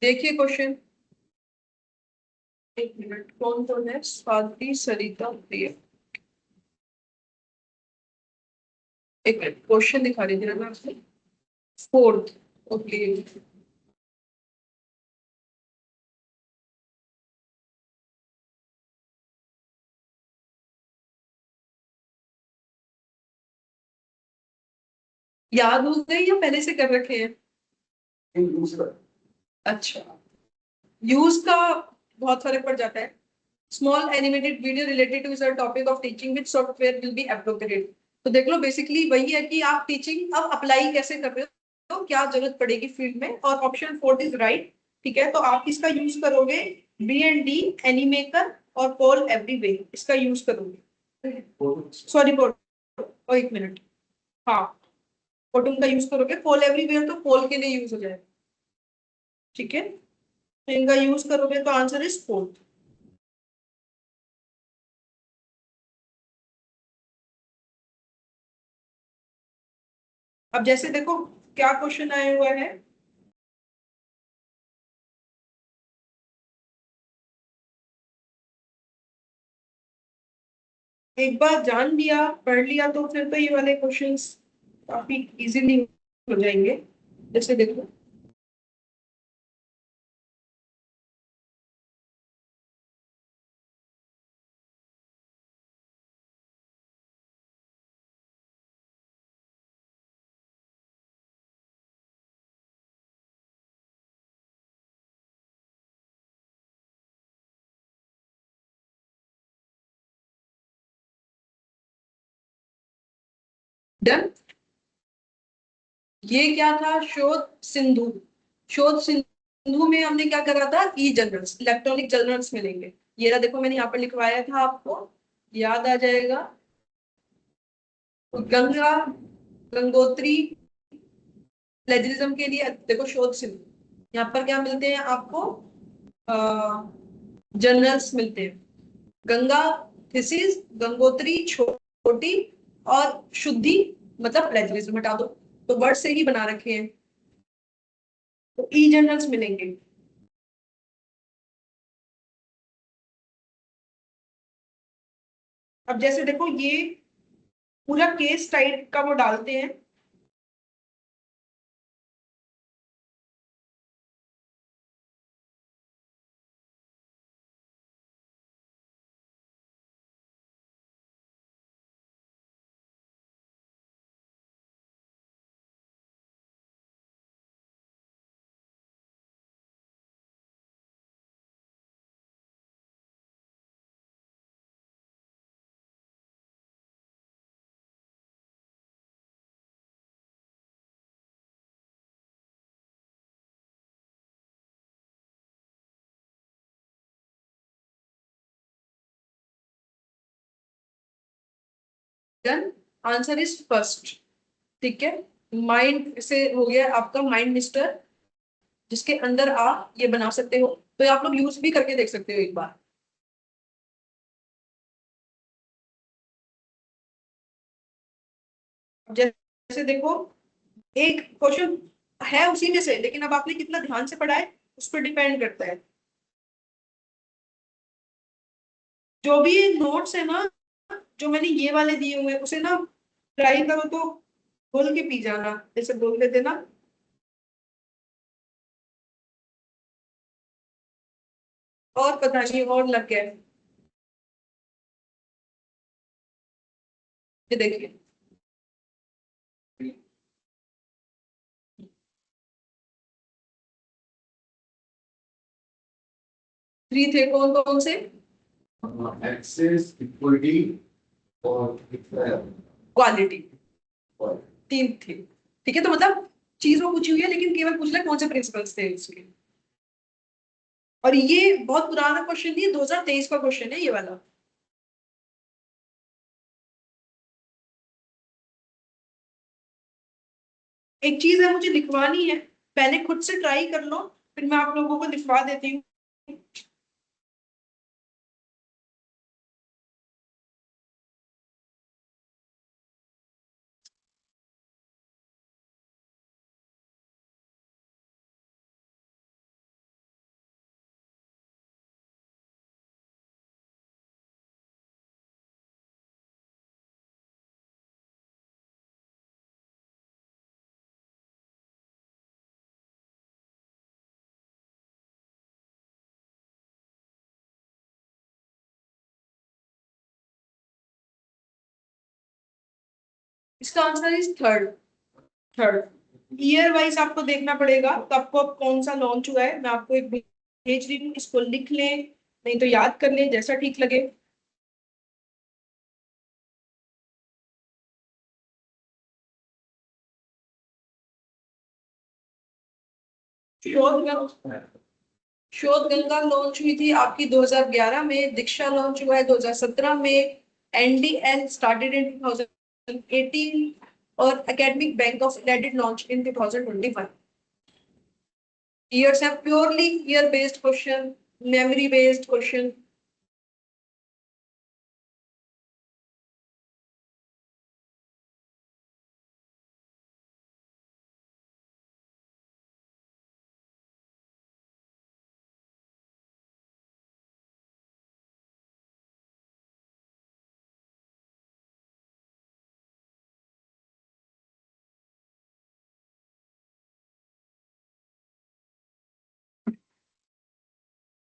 देखिए क्वेश्चन, एक मिनट, कौन कौन है? स्वाति, सरिता, प्रिया। एक मिनट, क्वेश्चन दिखा रही थी ना मैं आपको। Fourth, okay. याद हो गई या पहले से कर रखे हैं? अच्छा, यूज का बहुत फर्क पड़ जाता है। Small animated video related to their topic of teaching which software will be appropriate. तो देख लो, बेसिकली वही है कि आप टीचिंग अब अप्लाई कैसे कर रहे हो, तो क्या जरूरत पड़ेगी फील्ड में, और ऑप्शन फोर्थ इज राइट। ठीक है, तो आप इसका यूज करोगे, B&D, एनिमेकर और पोल एवरीवे, इसका यूज करोगे। सॉरी, पोल, एक मिनट, हाँ, पोटुम का यूज करोगे, पोल एवरीवेयर तो पोल के लिए यूज हो जाएगा। ठीक है, तो इनका यूज करोगे तो आंसर इज फोर्थ। अब जैसे देखो क्या क्वेश्चन आया हुआ है। एक बार जान लिया, पढ़ लिया, तो फिर तो ये वाले क्वेश्चंस काफी इजीली हो जाएंगे। जैसे देखो, डन। ये क्या था? शोध सिंधु। शोध सिंधु में हमने क्या करा था? ई जर्नल्स, इलेक्ट्रॉनिक जर्नल्स मिलेंगे। ये रहा, देखो मैंने यहाँ पर लिखवाया था, आपको याद आ जाएगा। तो गंगा, गंगोत्री, प्लेजरिज्म के लिए देखो शोध सिंधु। यहाँ पर क्या मिलते हैं आपको? जर्नल्स मिलते हैं। गंगा थीसिस, गंगोत्री छोटी, और शुद्धि मतलब प्लेजरिज्म हटा दो, तो वर्ड से ही बना रखे हैं, तो ई जर्नल्स मिलेंगे। अब जैसे देखो, ये पूरा केस टाइप का वो डालते हैं। Then answer is first. ठीक है, माइंड से हो गया आपका माइंड मिस्टर, जिसके अंदर आप ये बना सकते हो, तो ये आप लोग यूज भी करके देख सकते हो एक बार। जैसे देखो, एक क्वेश्चन है उसी में से, लेकिन अब आपने कितना ध्यान से पढ़ा है उस पर डिपेंड करता है। जो भी नोट्स है ना, जो मैंने ये वाले दिए हुए हैं, उसे ना ट्राई करो तो बोल के पी जाना, जैसे बोलते थे ना। और पता नहीं और लग गया है। ये देखिए, 3 थे, कौन कौन से?
एक्सेस, इक्विटी और
क्वालिटी, तीन थी। ठीक है, तो मतलब चीज वो पूछी हुई है लेकिन केवल पूछ ले कौन से प्रिंसिपल्स थे उसके। और ये बहुत पुराना क्वेश्चन नहीं है, 2023 का क्वेश्चन है ये वाला। एक चीज है मुझे लिखवानी है, पहले खुद से ट्राई कर लो, फिर मैं आप लोगों को लिखवा देती हूँ। इसका answer is third. Third year wise आपको देखना पड़ेगा कब कब कौन सा लॉन्च हुआ है। मैं आपको एक भेज रही हूँ, इसको लिख लें, नहीं तो याद कर लें, जैसा ठीक लगे। शोध गंगा, शोध गंगा लॉन्च हुई थी आपकी 2011 में, दीक्षा लॉन्च हुआ है 2017 में, एनडीएल स्टार्टेड इन 2018, और academic bank of credit launch in 2025। Years है purely year based question, memory based question.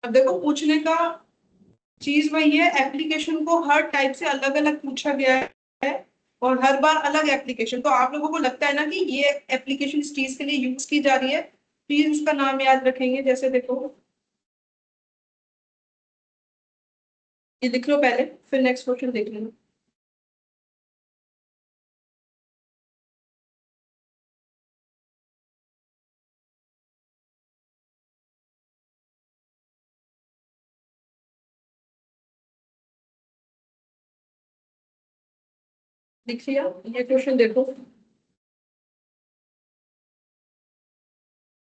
अब देखो पूछने का चीज वही है, एप्लीकेशन को हर टाइप से अलग अलग पूछा गया है, और हर बार अलग एप्लीकेशन। तो आप लोगों को लगता है ना कि ये एप्लीकेशन इस चीज के लिए यूज की जा रही है, प्लीज उसका नाम याद रखेंगे। जैसे देखो ये लिख लो पहले, फिर नेक्स्ट क्वेश्चन देख लेना। लिख लिया, ये क्वेश्चन देखो।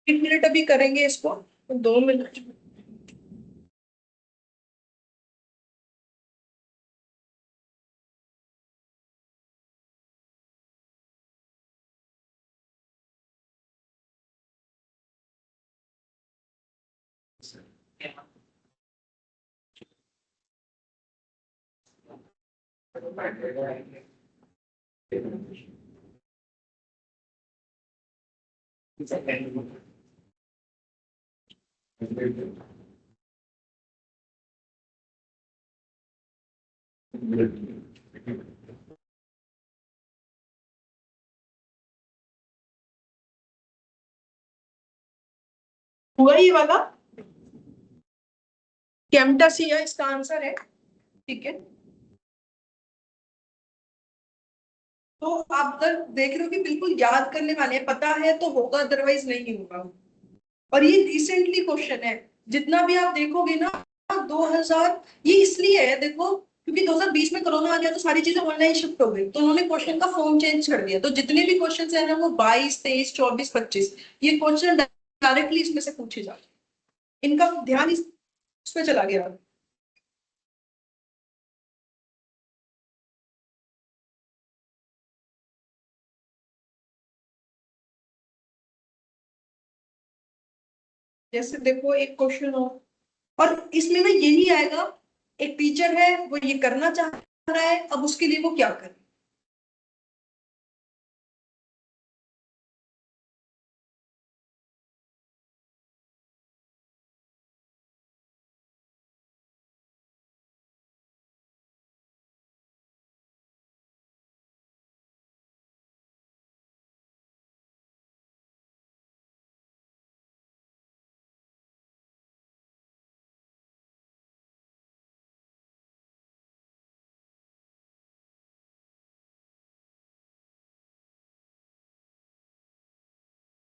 1 मिनट अभी करेंगे इसको, 2 मिनट। हुआ ये वाला, कैम्टासिया इसका आंसर है। ठीक है, तो आप अगर देख रहे हो कि बिल्कुल याद करने वाले हैं, पता है तो होगा, अदरवाइज नहीं होगा। और ये रिसेंटली क्वेश्चन है, जितना भी आप देखोगे ना 2000, ये इसलिए है देखो क्योंकि 2020 में कोरोना आ गया तो सारी चीजें ऑनलाइन शिफ्ट हो गई, तो उन्होंने क्वेश्चन का फॉर्म चेंज कर दिया। तो जितने भी क्वेश्चन है ना वो 22, 23, 24, 25, ये क्वेश्चन डायरेक्टली इसमें से पूछे जाते हैं। इनका ध्यान इस पे चला गया। जैसे देखो एक क्वेश्चन हो, और इसमें ना यही आएगा, एक टीचर है वो ये करना चाह रहा है, अब उसके लिए वो क्या करे।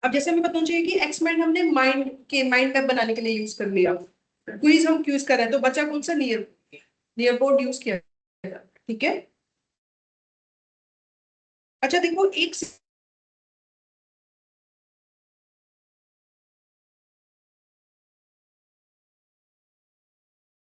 अब जैसे हमें पता चाहिए कि एक्समेंट हमने माइंड मैप बनाने के लिए यूज कर लिया, क्विज हम यूज कर रहे हैं, तो बचा कौन सा, नियर बोर्ड यूज किया, ठीक है। अच्छा देखो, एक